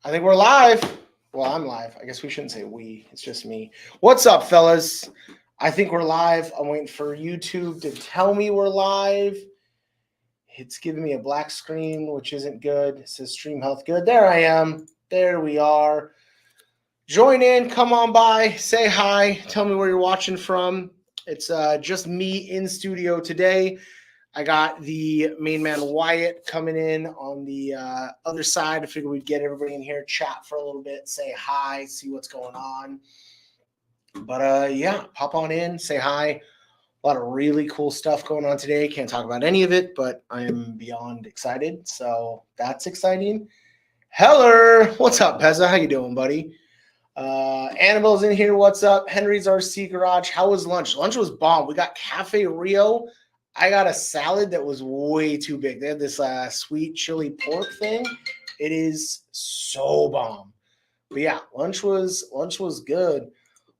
I think we're live. Well, I'm live. I guess we shouldn't say we. It's just me. What's up, fellas? I think we're live. I'm waiting for YouTube to tell me we're live. It's giving me a black screen, which isn't good. It says stream health good. There I am. There we are. Join in. Come on by. Say hi. Tell me where you're watching from. It's just me in studio today. I got the main man Wyatt coming in on the other side. I figured we'd get everybody in here, chat for a little bit, say hi, see what's going on. But yeah, pop on in, say hi. A lot of really cool stuff going on today. Can't talk about any of it, but I am beyond excited. So that's exciting. Heller, what's up, Pezza? How you doing, buddy? Annabelle's in here. What's up? Henry's RC Garage. How was lunch? Lunch was bomb. We got Cafe Rio. I got a salad that was way too big. They had this sweet chili pork thing. It is so bomb. But yeah, lunch was good.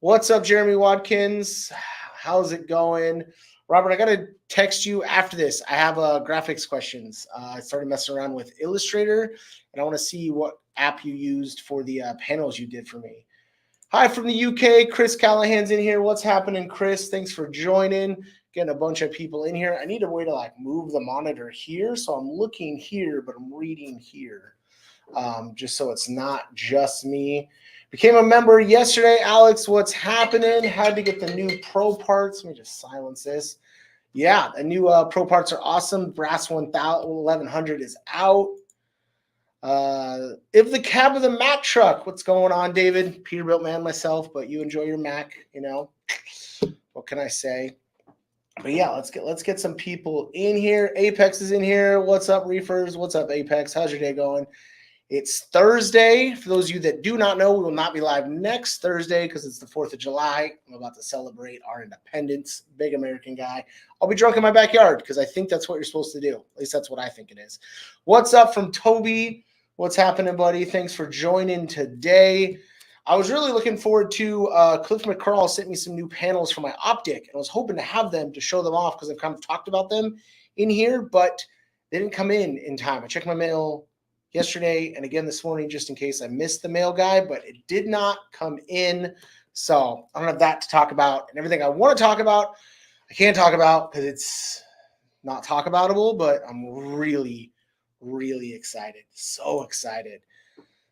What's up, Jeremy Watkins? How's it going? Robert, I got to text you after this. I have graphics questions. I started messing around with Illustrator, and I want to see what app you used for the panels you did for me. Hi from the UK. Chris Callahan's in here. What's happening, Chris? Thanks for joining. Getting a bunch of people in here. I need a way to like move the monitor here. So I'm looking here, but I'm reading here. Just so it's not just me. Became a member yesterday. Alex, what's happening? Had to get the new Pro parts. Let me just silence this. Yeah, the new Pro parts are awesome. Brass 1100 is out. If the cab of the Mack truck, what's going on, David? Peterbilt man myself, but you enjoy your Mac, you know. What can I say? But yeah, let's get some people in here. Apex is in here. What's up, Reefers? What's up, Apex? How's your day going? It's Thursday. For those of you that do not know, we will not be live next Thursday because it's the 4th of July. I'm about to celebrate our independence. Big American guy. I'll be drunk in my backyard because I think that's what you're supposed to do. At least that's what I think it is. What's up from Toby? What's happening, buddy? Thanks for joining today. I was really looking forward to Cliff McCarl sent me some new panels for my optic, and I was hoping to have them to show them off because I've kind of talked about them in here, but they didn't come in time. I checked my mail yesterday and again this morning just in case I missed the mail guy, but it did not come in. So I don't have that to talk about, and everything I want to talk about, I can't talk about because it's not talk aboutable, but I'm really, really excited. So excited.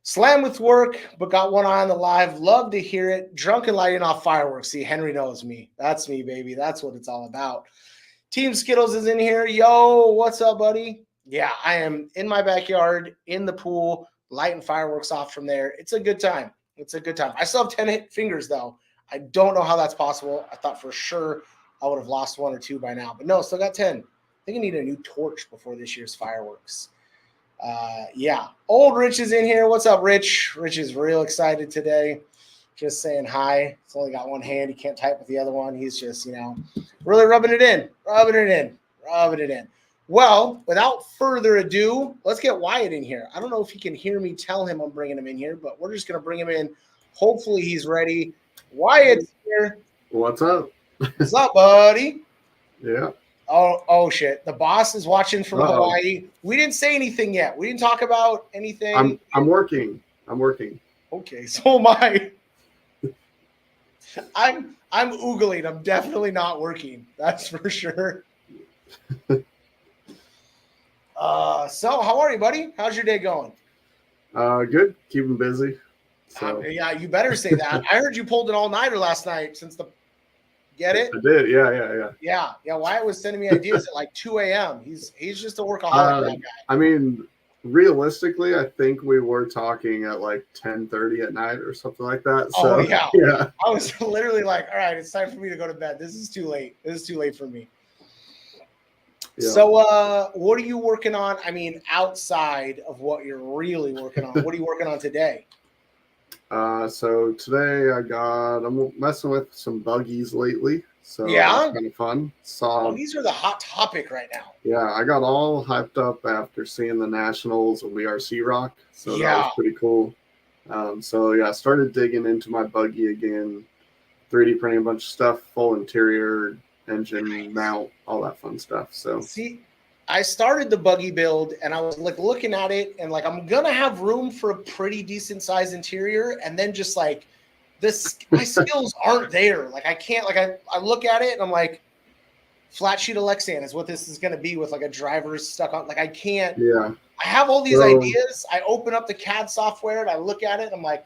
Slam with work, but got one eye on the live. Love to hear it. Drunk and lighting off fireworks. See, Henry knows me. That's me, baby. That's what it's all about. Team Skittles is in here. Yo, what's up, buddy? Yeah, I am in my backyard, in the pool, lighting fireworks off from there. It's a good time. It's a good time. I still have 10 fingers, though. I don't know how that's possible. I thought for sure I would have lost 1 or 2 by now. But no, still got 10. I think I need a new torch before this year's fireworks. Yeah, old Rich is in here. What's up, Rich? Rich is real excited today. Just saying hi. He's only got one hand. He can't type with the other one. He's just, really rubbing it in. Well, without further ado, let's get Wyatt in here. I don't know if he can hear me tell him I'm bringing him in here, but we're just going to bring him in. Hopefully he's ready. Wyatt's here. What's up? What's up, buddy? Yeah. Oh shit! The boss is watching from Hawaii. We didn't say anything yet. We didn't talk about anything. I'm working. Okay, so am I. I'm oogling. I'm definitely not working. That's for sure. So how are you, buddy? How's your day going? Good. Keeping busy. So. Yeah, you better say that. I heard you pulled an all-nighter last night since the. Get it? I did. Yeah. Yeah. Wyatt was sending me ideas at like 2 a.m. He's just a workaholic, that guy. I mean, realistically, I think we were talking at like 10:30 at night or something like that. So, yeah. I was literally like, all right, it's time for me to go to bed. This is too late. For me. Yeah. So what are you working on? I mean, outside of what you're really working on, what are you working on today? So today I'm messing with some buggies lately. So yeah, kind of fun. Buggies are the hot topic right now. Yeah, I got all hyped up after seeing the Nationals of REEFS Rock. So that was pretty cool. So yeah, I started digging into my buggy again, 3D printing a bunch of stuff, full interior, engine mount, all that fun stuff. So see, I started the buggy build and I was like looking at it and like I'm gonna have room for a pretty decent size interior, and then just like my skills aren't there. Like I can't, like I look at it and I'm like, flat sheet of Lexan is what this is gonna be with like a driver stuck on. Like I can't. Yeah. I have all these So, ideas. I open up the CAD software and I look at it and I'm like,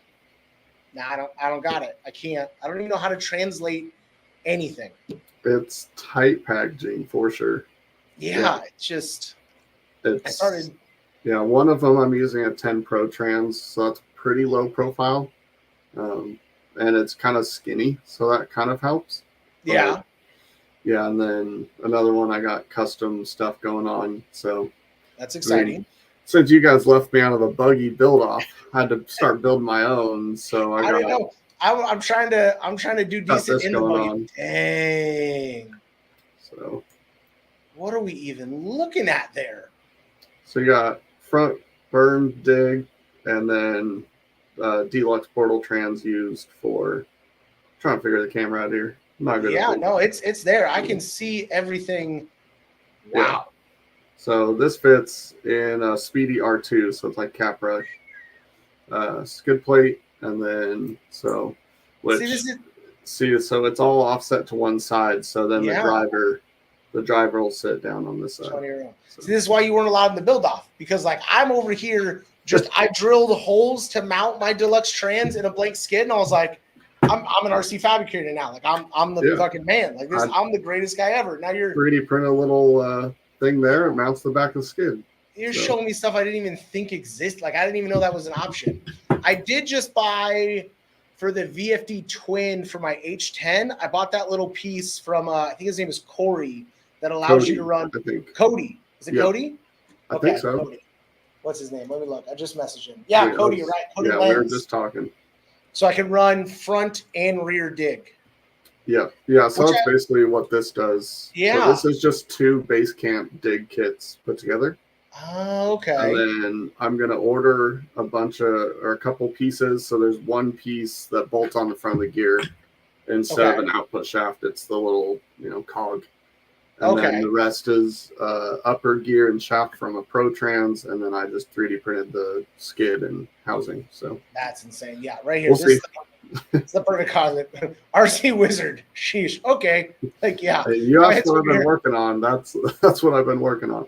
nah, I don't got it. I can't. I don't even know how to translate anything. it's tight packaging for sure. Yeah. It's just. I It's started. Yeah, one of them I'm using a 10 Pro Trans, so that's pretty low profile, and it's kind of skinny, so that kind of helps. Yeah. But, yeah, and then another one I got custom stuff going on. So That's exciting. Since you guys left me out of the buggy build off, I had to start building my own. So I don't know. I'm trying to do decent in the buggy. on. Dang. So what are we even looking at there? So you got front burn dig, and then deluxe portal trans used for trying to figure the camera out here. I'm not good. Yeah, no, it's there. I can see everything. Wow. Yeah. So this fits in a Speedy R2, so it's like Capra, skid plate, and then so so it's all offset to one side. So then the driver will sit down on this side. So this is why you weren't allowed in the build off, because like I'm over here I drilled holes to mount my deluxe trans in a blank skid, and I was like, I'm an RC fabricator now. Like I'm the fucking man. Like this, I'm the greatest guy ever. Now you're 3D print a little thing there. It mounts the back of the skid. You're showing me stuff I didn't even think existed. Like I didn't even know that was an option. I did just buy for the VFD twin for my H10. I bought that little piece from I think his name is Corey, that allows you to run Cody. Is it Cody? I think so. Cody. What's his name? Let me look. I just messaged him. Yeah, Cody, you're right. Cody Lenz. We were just talking. So I can run front and rear dig. Yeah. So that's basically what this does. Yeah. So this is just 2 base camp dig kits put together. Oh, okay. And then I'm gonna order a couple pieces. So there's one piece that bolts on the front of the gear instead of an output shaft. It's the little cog. And then the rest is upper gear and shaft from a Pro Trans, and then I just 3D printed the skid and housing. So that's insane. Yeah, right here. We'll see. It's the perfect concept. RC Wizard. Sheesh. Okay. Like, yeah. Hey, you asked what I've been working on. That's what I've been working on.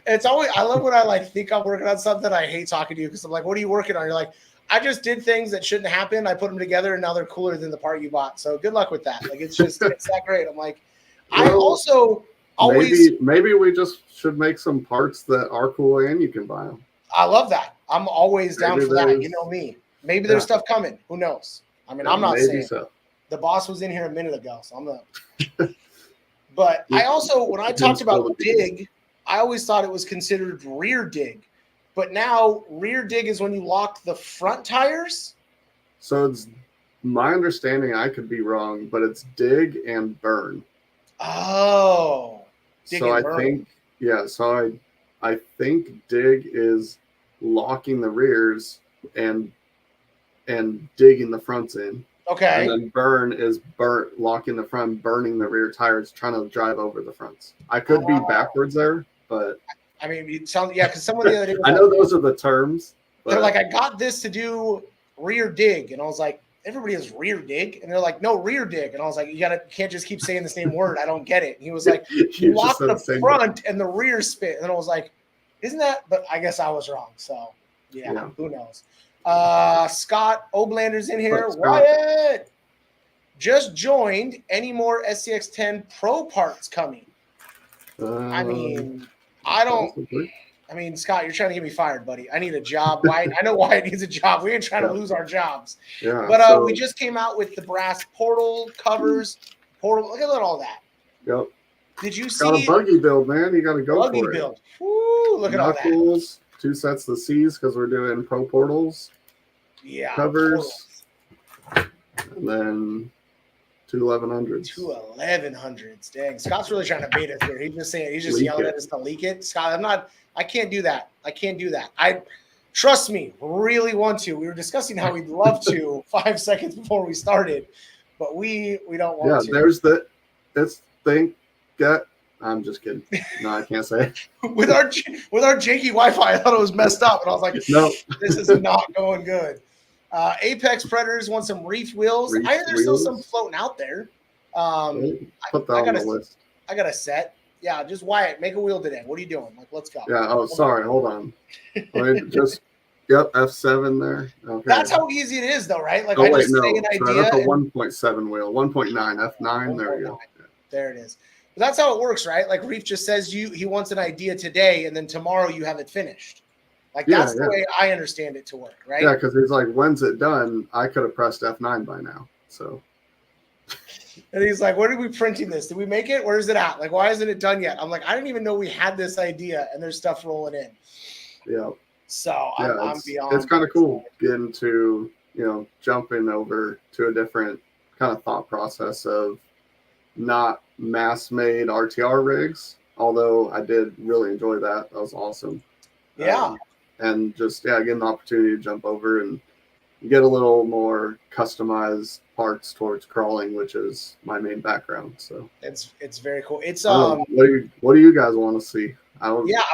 It's always, I love when I like think I'm working on something. I hate talking to you because I'm like, what are you working on? You're like, I just did things that shouldn't happen. I put them together and now they're cooler than the part you bought. So good luck with that. Like, it's just, it's that great. I'm like, I also always. Maybe we just should make some parts that are cool and you can buy them. I love that. I'm always down for that. You know me. Maybe there's stuff coming. Who knows? I mean, I'm not saying so. The boss was in here a minute ago, so I'm not. But I also, when I talked about dig, I always thought it was considered rear dig. But now rear dig is when you lock the front tires? So it's my understanding, I could be wrong, but it's dig and burn. Oh. So I think dig is locking the rears and digging the fronts in. Okay. And then burn is locking the front, burning the rear tires, trying to drive over the fronts. I could be backwards there, but I mean, it sounds because someone the other day I know those are the terms. They're like, I got this to do rear dig, and I was like, everybody has rear dig, and they're like, no, rear dig, and I was like, you can't just keep saying the same word. I don't get it. And he was like, you lock the front and the rear spit, and I was like, isn't that? But I guess I was wrong. So yeah. Who knows? Scott Oblander's in here. Wyatt just joined. Any more SCX10 Pro parts coming? I mean, Scott, you're trying to get me fired, buddy. I need a job. Wyatt, I know Wyatt needs a job. We ain't trying to lose our jobs. Yeah. But we just came out with the brass portal covers. Look at all that. Yep. Did you see? Got a buggy build, man. You got to go buggy for it. Build. Woo, look at all that. 2 sets of C's because we're doing Pro portals. Yeah. Covers. And then 2 1100s. 2 1100s. Dang. Scott's really trying to bait us here. He's just yelling at us to leak it. Scott, I can't do that. I trust me, really want to. We were discussing how we'd love to 5 seconds before we started, but we don't want to. Yeah, there's this thing. I'm just kidding. No, I can't say it. with our janky Wi-Fi, I thought it was messed up, and I was like, No. this is not going good. Apex Predators want some Reef wheels. Reef I hear there's still wheels? some floating out there. Put that on the list. I got a set. Yeah, just Wyatt, make a wheel today. What are you doing? Like, let's go. Yeah. Oh, sorry. Hold on. Just yep. F7 there. Okay. That's how easy it is, though, right? Like, oh I wait, just no. say an Sorry, idea. that's a 1.7 wheel. 1.9 F9. There we go. There it is. But that's how it works, right? Like Reef just says he wants an idea today, and then tomorrow you have it finished. Like that's the way I understand it to work, right? Yeah, because he's like, when's it done? I could have pressed F9 by now. So. And he's like, where are we printing this? Did we make it? Where is it at? Like, why isn't it done yet? I'm like, I didn't even know we had this idea, and there's stuff rolling in. Yeah. So I'm beyond. It's kind of cool getting to, jumping over to a different kind of thought process of not mass-made RTR rigs, although I did really enjoy that. That was awesome. Yeah. And just, getting the opportunity to jump over and get a little more customized parts towards crawling, which is my main background. So it's very cool. It's what do you guys want to see?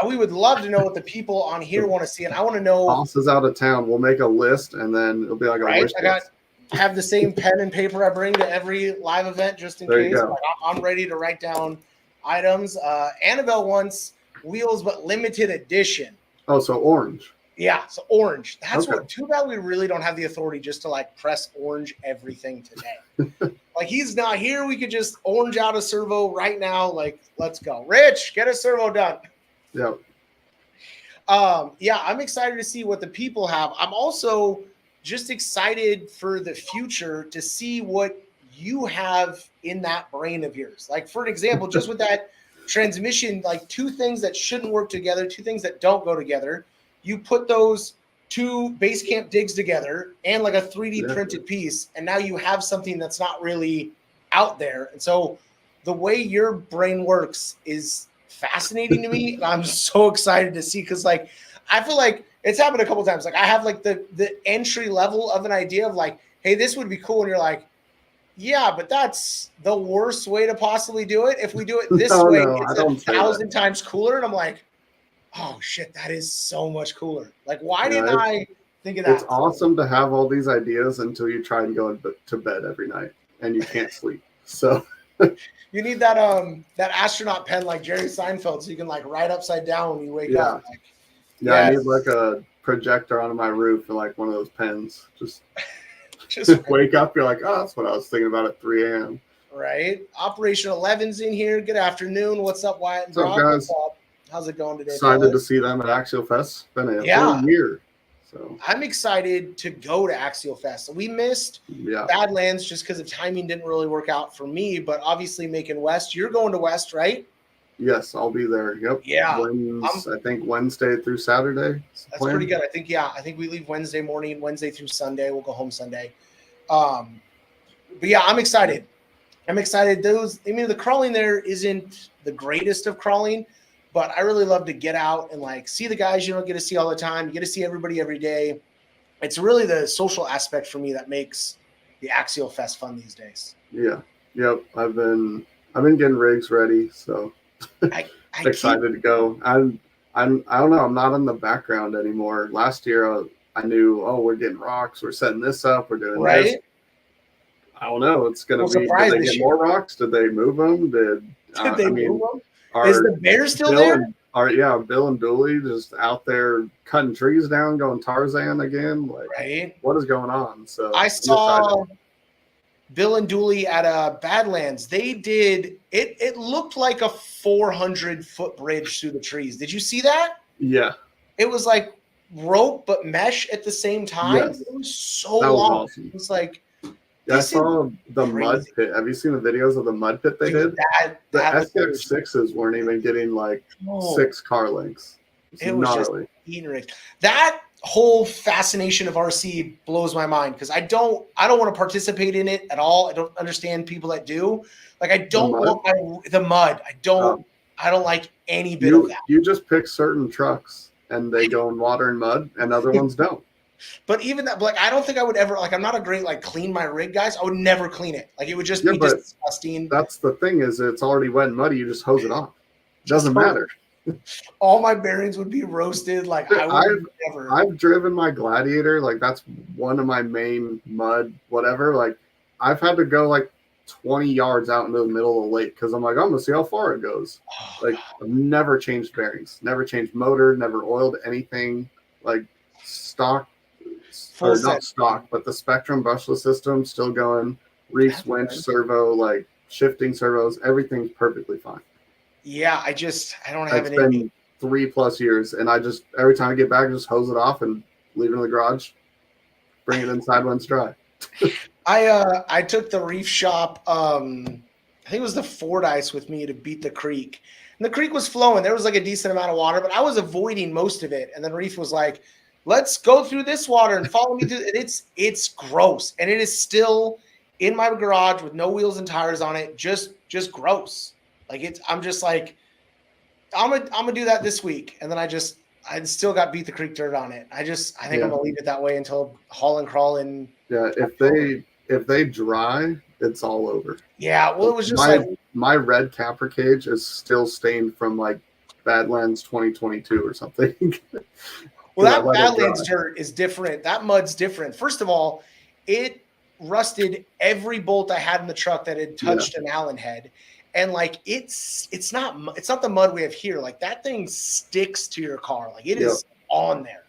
We would love to know what the people on here want to see, and I want to know. Boss is out of town. We'll make a list, and then it'll be like a wish list. I have the same pen and paper I bring to every live event just in case. Like, I'm ready to write down items. Annabelle wants wheels, but limited edition. Oh, so orange. Yeah, so orange. That's what. Too bad we really don't have the authority just to like press orange everything today. Like he's not here. We could just orange out a servo right now. Like, let's go. Rich, get a servo done. Yep. I'm excited to see what the people have. I'm also just excited for the future to see what you have in that brain of yours. Like, for an example, just with that transmission, like two things that shouldn't work together, two things that don't go together. You put those two base camp digs together and like a 3D printed piece, and now you have something that's not really out there. And so the way your brain works is fascinating to me. And I'm so excited to see, because like I feel like it's happened a couple times. Like I have like the entry level of an idea of like, hey, this would be cool. And you're like, yeah, but that's the worst way to possibly do it. If we do it this way, it's 1,000 times cooler. And I'm like, oh shit, that is so much cooler. Like, why didn't I think of that? It's awesome to have all these ideas until you try and go to bed every night and you can't sleep. So you need that astronaut pen like Jerry Seinfeld, so you can like write upside down when you wake up. Like, I need like a projector on my roof and like one of those pens. Just wake up, you're like, oh, that's what I was thinking about at 3 a.m. Right. Operation 11's in here. Good afternoon. What's up, Wyatt and Broc? What's up? How's it going today? Excited to see them at Axial Fest. It's been a whole year. So I'm excited to go to Axial Fest. We missed Badlands just because the timing didn't really work out for me, but obviously making West. You're going to West, right? Yes, I'll be there. Yep. Yeah. I think Wednesday through Saturday. That's pretty good. I think we leave Wednesday morning, Wednesday through Sunday. We'll go home Sunday. But yeah, I'm excited. The crawling there isn't the greatest of crawling, but I really love to get out and like see the guys you don't get to see all the time. You get to see everybody every day. It's really the social aspect for me that makes the Axial Fest fun these days. Yeah. Yep. I've been getting rigs ready, so I'm excited to go. I don't know. I'm not in the background anymore. Last year I knew, we're getting rocks. We're setting this up. We're doing this. I don't know. It's going to be, did they get more rocks? Did they move them? Did they move them? Is the bear still there? Bill and Dooley just out there cutting trees down, going Tarzan again. Like, what is going on? So I saw Bill and Dooley at Badlands. They did it. It looked like a 400-foot bridge through the trees. Did you see that? Yeah. It was like rope but mesh at the same time. Yes. It was so long. Awesome. It was like. Yeah, I saw the mud pit. Have you seen the videos of the mud pit they did? The SX6s weren't even getting like 6 car lengths. It was just eating rigs. That whole fascination of RC blows my mind because I don't want to participate in it at all. I don't understand people that do. Like I don't want the mud. I don't like any bit of that. You just pick certain trucks and they go in water and mud and other ones don't. But even that, like, I don't think I would ever, like, I'm not a great, like, clean my rig, guys. I would never clean it. Like, it would just Yeah, be but disgusting. that's the thing is it's already wet and muddy. You just hose it off. Just Doesn't matter. All my bearings would be roasted. Like, I would never. I've driven my Gladiator. Like, that's one of my main mud, whatever. Like, I've had to go like 20 yards out into the middle of the lake because I'm like, I'm going to see how far it goes. Like, I've never changed bearings, never changed motor, never oiled anything. Like, stock, or not stock, but the Spectrum brushless system still going. REEFS winch, servo, like shifting servos, everything's perfectly fine. Yeah, I don't have It's been 3+ years, and I just every time I get back, I just hose it off and leave it in the garage, bring it inside when it's dry. I took the reef shop. I think it was the Fordyce with me to beat the creek, and the creek was flowing. There was like a decent amount of water, but I was avoiding most of it. And then Reef was like, "Let's go through this water and follow me through." And it's gross, and it is still in my garage with no wheels and tires on it. Just gross. Like I'm just like, I'm gonna do that this week, and then I still got beat the creek dirt on it. I think I'm gonna leave it that way until haul and crawl in. Yeah, if they dry, it's all over. Yeah, well, it was just my red capper cage is still stained from like Badlands 2022 or something. Well, that Badlands dirt is different. That mud's different. First of all, it rusted every bolt I had in the truck that had touched an Allen head. And like it's not the mud we have here. Like that thing sticks to your car. Like it is on there.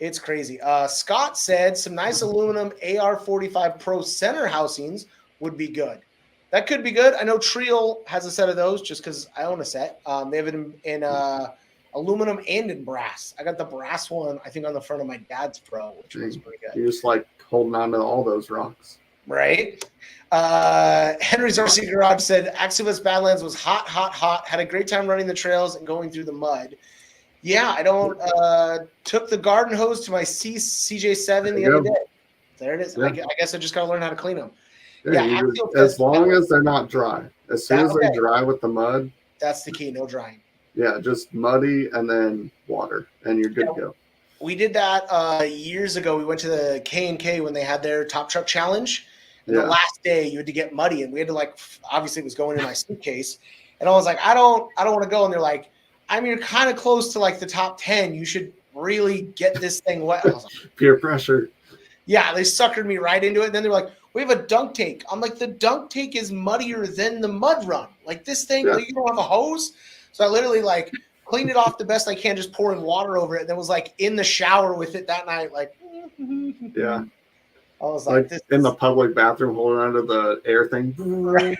It's crazy. Scott said some nice aluminum AR-45 Pro center housings would be good. That could be good. I know Triel has a set of those just because I own a set. They have it in aluminum and in brass. I got the brass one, I think, on the front of my dad's Pro, which was pretty good. You're just like holding on to all those rocks. Right. Henry's RC Garage said Axios Badlands was hot. Had a great time running the trails and going through the mud. Yeah, I don't took the garden hose to my CJ7 the other day. There it is. Yeah. I guess I just got to learn how to clean them. Yeah, as long as they're not dry. As soon as they dry with the mud. That's the key, no drying. Yeah, just muddy and then water, and you're good to go. We did that years ago. We went to the K&K when they had their Top Truck Challenge. And the last day you had to get muddy, and we had to obviously it was going in my suitcase. And I was like, I don't want to go. And they're like, I mean, you're kind of close to like the top 10. You should really get this thing wet. I was like, peer pressure. Yeah, they suckered me right into it. And then they're like, we have a dunk tank. I'm like, the dunk tank is muddier than the mud run. Like this thing, you don't have a hose. So I literally like cleaned it off the best I can, just pouring water over it. And then was like in the shower with it that night. Like, yeah. I was like this in the public bathroom holding onto the air thing. Right.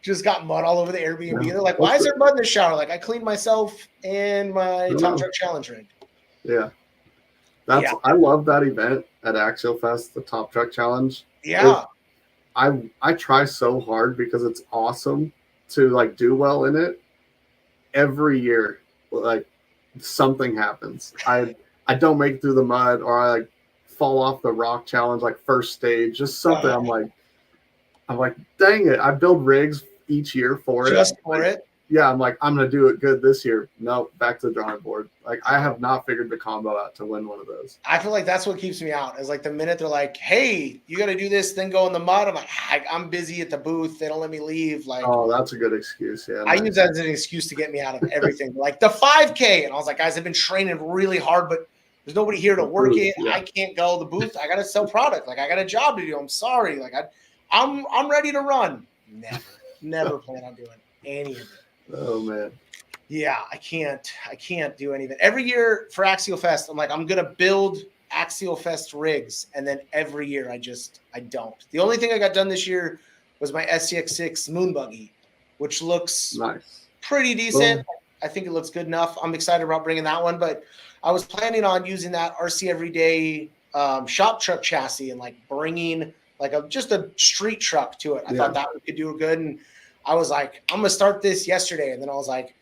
Just got mud all over the Airbnb. Yeah. They're like, why is there mud in the shower? Like, I cleaned myself and my Top Truck Challenge rig. Yeah. I love that event at Axial Fest, the Top Truck Challenge. Yeah. I try so hard because it's awesome to like do well in it. Every year, like something happens. I don't make it through the mud, or I like fall off the rock challenge, like first stage, just something. I'm like, dang it. I build rigs each year for it. Just for it? Yeah, I'm like, I'm going to do it good this year. No, back to the drawing board. Like, I have not figured the combo out to win one of those. I feel like that's what keeps me out. Is like the minute they're like, hey, you got to do this, then go in the mud. I'm like, I'm busy at the booth. They don't let me leave. Like, oh, that's a good excuse. Yeah, I use that as an excuse to get me out of everything. Like the 5K. And I was like, guys, I've been training really hard, but there's nobody here to work it. Yeah. I can't go to the booth. I got to sell product. Like, I got a job to do. I'm sorry. Like, I'm ready to run. Never plan on doing any of it. Oh man. Yeah, I can't do any of it. Every year for Axial Fest, I'm like, I'm gonna build Axial Fest rigs, and then every year I don't. The only thing I got done this year was my SCX6 moon buggy, which looks pretty decent. Cool. I think it looks good enough. I'm excited about bringing that one, but I was planning on using that RC Everyday shop truck chassis and like bringing like just a street truck to it. I thought that could do it good, and I was like, I'm gonna start this yesterday, and then I was like,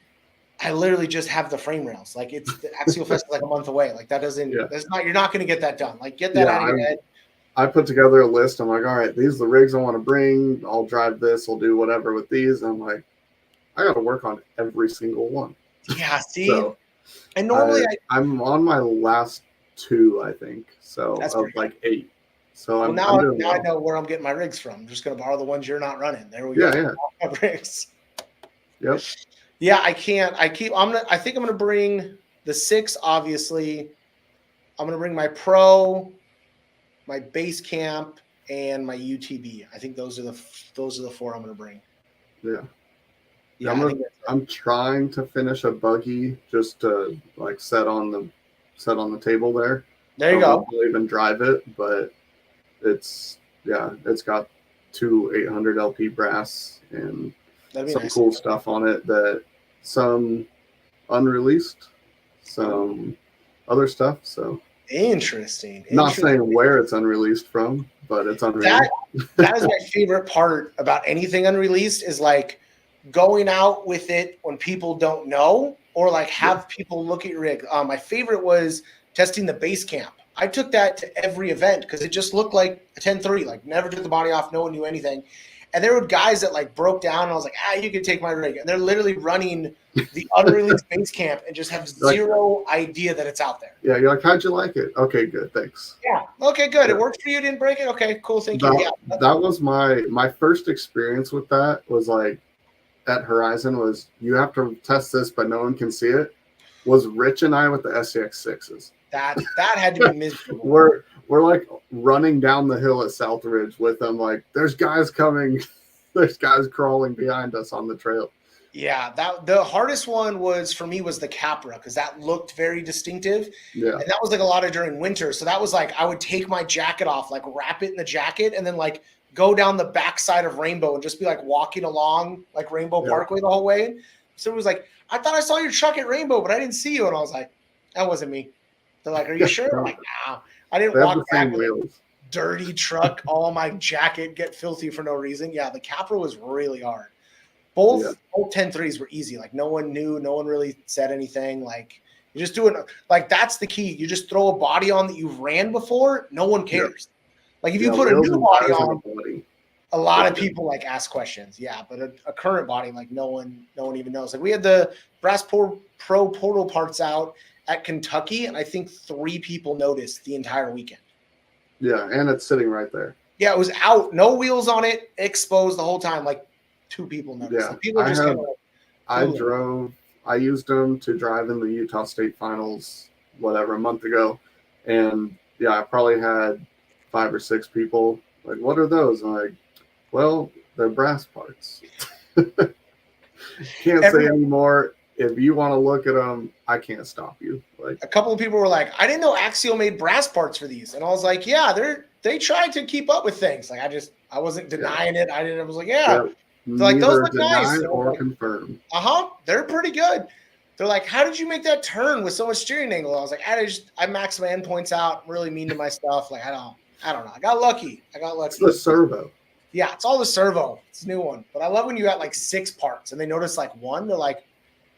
I literally just have the frame rails. Like it's the Axial Fest is like a month away. Like that doesn't. That's not. You're not gonna get that done. Like get that out of your head. I put together a list. I'm like, all right, these are the rigs I want to bring. I'll drive this. I'll do whatever with these. And I'm like, I got to work on every single one. Yeah. See. And normally I'm on my last 2, I think. So That's of pretty like 8. So well, I'm now doing I well. know where I'm getting my rigs from. I'm just gonna borrow the ones you're not running. There we Yeah, go. yeah. All my rigs. Yep. Yeah, I can't. I think I'm gonna bring the 6. Obviously, I'm gonna bring my Pro, my Base Camp, and my UTB. I think those are the 4 I'm gonna bring. Yeah. Yeah, I'm I think I'm trying to finish a buggy just to like set on the table there. there I you don't know go. if I'll even drive it, but it's got 2 800 LP brass and That'd be some nice. cool stuff on it, that some unreleased, some other stuff. So Interesting. not saying where it's unreleased from, but it's unreleased. That is my favorite part about anything unreleased is like going out with it when people don't know, or like have people look at your rig. My favorite was testing the base camp. I took that to every event because it just looked like a 10-3, like never took the body off, no one knew anything. And there were guys that like broke down and I was like, you can take my rig. And they're literally running the unreleased base camp and just have zero idea that it's out there. Yeah, you're like, how'd you like it? Okay, good, thanks. Yeah. Okay, good. Yeah. It worked for you, didn't break it? Okay, cool, thank you. Yeah. That was my first experience with that, was like at Horizon, was you have to test this but no one can see it, was Rich and I with the SCX6s. That had to be miserable. We're like running down the hill at Southridge with them, like there's guys coming, there's guys crawling behind us on the trail. Yeah, the hardest one was for me was the Capra, because that looked very distinctive. Yeah. And that was like a lot of during winter. So that was like I would take my jacket off, like wrap it in the jacket, and then like go down the backside of Rainbow and just be like walking along like Rainbow Parkway the whole way. So it was like, I thought I saw your truck at Rainbow, but I didn't see you. And I was like, that wasn't me. They're like, are you sure? I'm like, no. I didn't walk back with a dirty truck, all my jacket get filthy for no reason. Yeah, the Capra was really hard. Both 10-3s were easy. Like no one knew, no one really said anything. Like you just do it. Like that's the key. You just throw a body on that you've ran before. No one cares. Like if you put a new body on, a lot of people like ask questions. Yeah, but a current body, like no one even knows. Like we had the Brass Pro portal parts out at Kentucky, and I think 3 people noticed the entire weekend. Yeah, and it's sitting right there. Yeah, it was out, no wheels on it, exposed the whole time. Like 2 people noticed. Yeah, like, people just I used them to drive in the Utah State Finals, whatever, a month ago, and I probably had 5 or 6 people like, "What are those?" I'm like, "Well, they're brass parts." Can't say anymore. If you want to look at them, I can't stop you. Like a couple of people were like, "I didn't know Axial made brass parts for these," and I was like, "Yeah, they tried to keep up with things." Like I wasn't denying it. I was like, "Yeah." They're like, "Those look nice." Or confirm. They're pretty good. They're like, "How did you make that turn with so much steering angle?" I was like, I maxed my endpoints out. I'm really mean to my stuff. Like I don't know. I got lucky. It's the servo. Yeah, it's all the servo. It's a new one. But I love when you got like 6 parts and they notice like 1. They're like,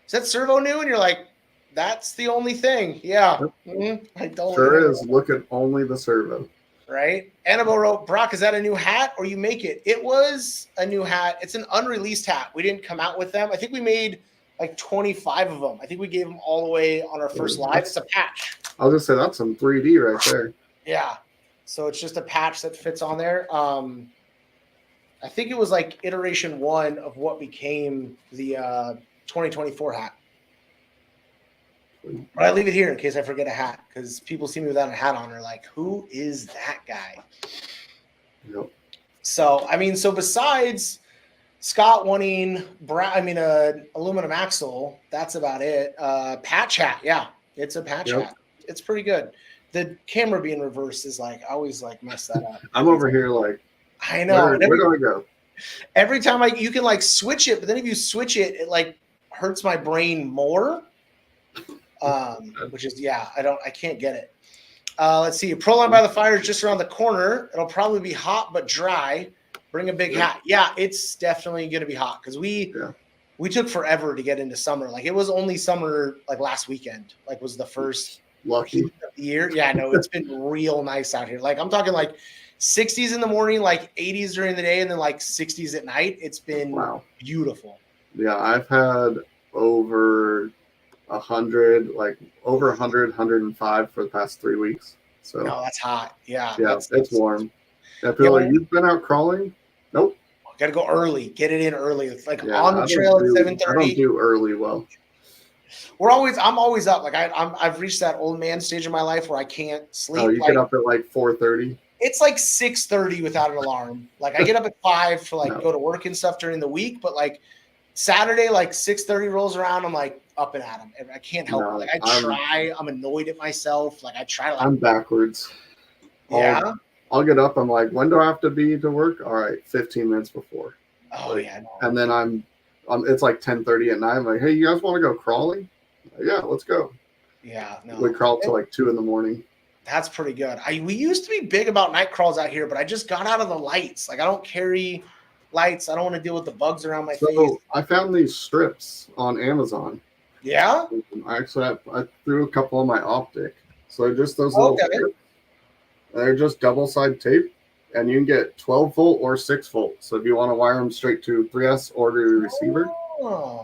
"Is that servo new?" And you're like, "That's the only thing." Yeah. Yep. I don't sure is. Look at only the servo. Right. Annabelle wrote, "Broc, is that a new hat or you make it?" It was a new hat. It's an unreleased hat. We didn't come out with them. I think we made like 25 of them. I think we gave them all away on our first live. It's a patch. I was gonna say that's some 3D right there. Yeah. So it's just a patch that fits on there. I think it was like iteration 1 of what became the 2024 hat. But I leave it here in case I forget a hat, because people see me without a hat on. They're like, "Who is that guy?" Yep. So besides Scott wanting aluminum axle, that's about it. Patch hat, yeah, it's a patch hat. It's pretty good. The camera being reversed is like I always like mess that up. I'm over here like, I know. Where do I go? Every time you can like switch it, but then if you switch it, it like hurts my brain more. Which is I can't get it. Let's see. Proline by the Fire is just around the corner. It'll probably be hot but dry. Bring a big hat. Yeah, it's definitely going to be hot because we took forever to get into summer. Like it was only summer like last weekend. Like was the first lucky of the year. Yeah, no, it's been real nice out here. Like I'm talking like 60s in the morning, like 80s during the day, and then like 60s at night. It's been beautiful. Yeah, I've had over 100, like over 100, 105 for the past 3 weeks. So No, that's hot. Yeah, yeah, it's warm. I Yeah, feel like you've been out crawling. Nope. got to go early. Get it in early. It's like Yeah, on the trail at I don't 7:30. do early well. I'm always up. Like I've reached that old man stage in my life where I can't sleep. Oh, you like, get up at like 4:30. It's like 6:30 without an alarm. Like I get up at 5 to like No. go to work and stuff during the week, but like Saturday, like 6:30 rolls around, I'm like up and at 'em. I can't help it. Like I'm annoyed at myself. Like I try to. Like, I'm backwards. Yeah. I'll get up. I'm like, when do I have to be to work? All right, 15 minutes before. Oh yeah. No. And then it's like 10:30 at night. I'm like, hey, you guys want to go crawling? Yeah, let's go. Yeah. No. We crawl till like 2 in. That's pretty good. We used to be big about night crawls out here, but I just got out of the lights. Like I don't carry lights. I don't want to deal with the bugs around my face. I found these strips on Amazon. Yeah. I threw a couple on my optic. So just those little strips. They're just double-sided tape, and you can get 12 volt or 6 volt. So if you want to wire them straight to 3S or to your receiver,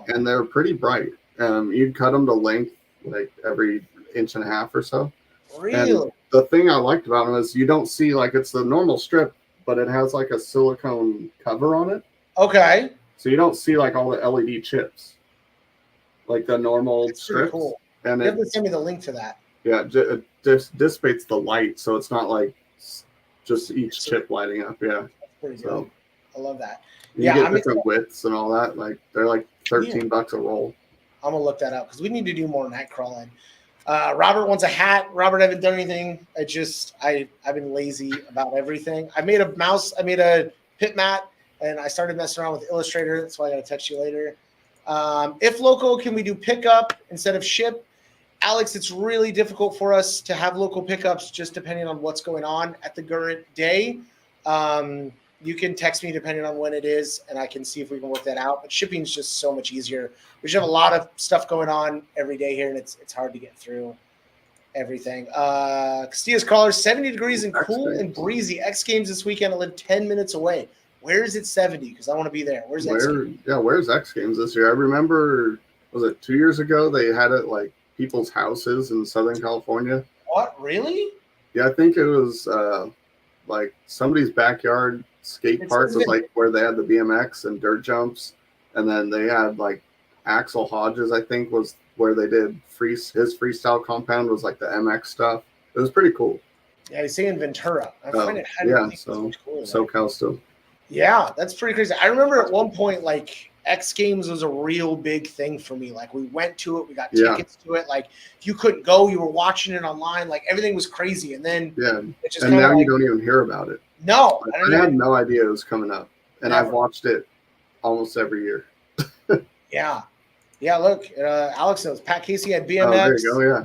and they're pretty bright. You'd cut them to length like every 1.5 inches or so. Really? And the thing I liked about them is you don't see like it's the normal strip, but it has like a silicone cover on it. Okay. So you don't see like all the LED chips, like the normal strips. Cool. And you have to send me the link to that. Yeah, it dissipates the light, so it's not like just each chip lighting up. Yeah, that's pretty good. I love that. You get different widths and all that. Like they're like $13 a roll. I'm gonna look that up because we need to do more night crawling. Robert wants a hat. Robert, I haven't done anything. I've been lazy about everything. I made a pit mat, and I started messing around with Illustrator. That's why I gotta text you later. If local, can we do pickup instead of ship? Alex, it's really difficult for us to have local pickups just depending on what's going on at the current day. You can text me depending on when it is, and I can see if we can work that out. But shipping is just so much easier. We just have a lot of stuff going on every day here, and it's hard to get through everything. Castilla's caller, 70 degrees and cool and breezy. X Games this weekend. I live 10 minutes away. Where is it 70? Because I want to be there. Where's X Games? Yeah, where's X Games this year? I remember, was it 2 years ago? They had it like people's houses in Southern California. What? Really? Yeah, I think it was like somebody's backyard skate park was like where they had the BMX and dirt jumps, and then they had like Axel Hodges, I think, was where they did his freestyle compound was like the MX stuff. It was pretty cool. Yeah, he's saying Ventura. I find it so SoCal still. Yeah, that's pretty crazy. I remember at one point, like X Games was a real big thing for me. Like we went to it, we got tickets to it. Like if you couldn't go, you were watching it online. Like everything was crazy. And then it just and now you don't even hear about it. No, I had no idea it was coming up, and I've watched it almost every year. Yeah. Look, Alex knows. Pat Casey had BMX. Oh, there you go. Yeah.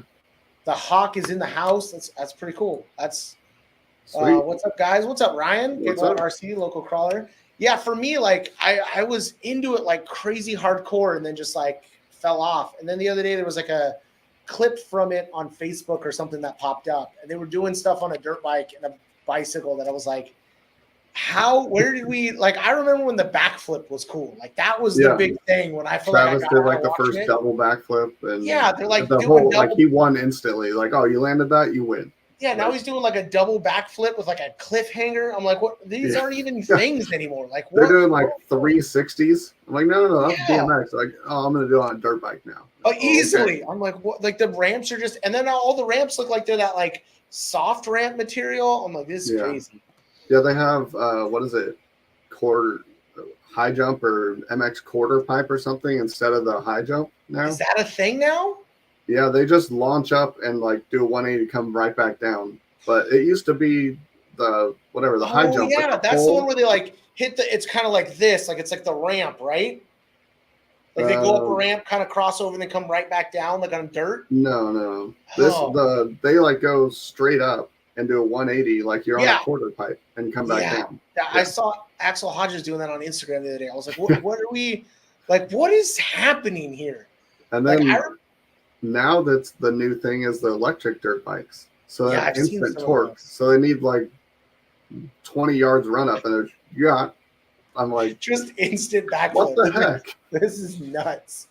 The Hawk is in the house. That's pretty cool. That's what's up, guys? What's up, Ryan? What's up, RC, local crawler? Yeah, for me, like I was into it like crazy hardcore, and then just like fell off. And then the other day there was like a clip from it on Facebook or something that popped up, and they were doing stuff on a dirt bike and a bicycle that I was like, where did we, like, I remember when the backflip was cool. Like that was the big thing when I felt Travis did like the first double backflip, and they're like the whole like he won instantly. Like, oh, you landed that, you win. Yeah, now he's doing like a double backflip with like a cliffhanger. I'm like, what? These aren't even things anymore. Like they're doing like 360s. I'm like, no, that's BMX. Like, oh, I'm gonna do it on a dirt bike now. Oh, easily. Okay. I'm like, what? Like the ramps are just, and then all the ramps look like they're that like soft ramp material. I'm like, this is crazy. Yeah, they have what is it? Quarter high jump or MX quarter pipe or something instead of the high jump now. Is that a thing now? Yeah, they just launch up and like do a 180, come right back down. But it used to be the high jump. Yeah, that's the one where they like hit it's kind of like this, like it's like the ramp, right? Like they go up a ramp, kind of cross over, and then come right back down, like on dirt. No. They like go straight up and do a 180, like you're on a quarter pipe, and come back down. Yeah. I saw Axel Hodges doing that on Instagram the other day. I was like, what are we like? What is happening here? And then now that's the new thing is the electric dirt bikes. So that instant torque. So they need like 20 yards run up, and I'm like, just instant backflip. What the heck? This is nuts.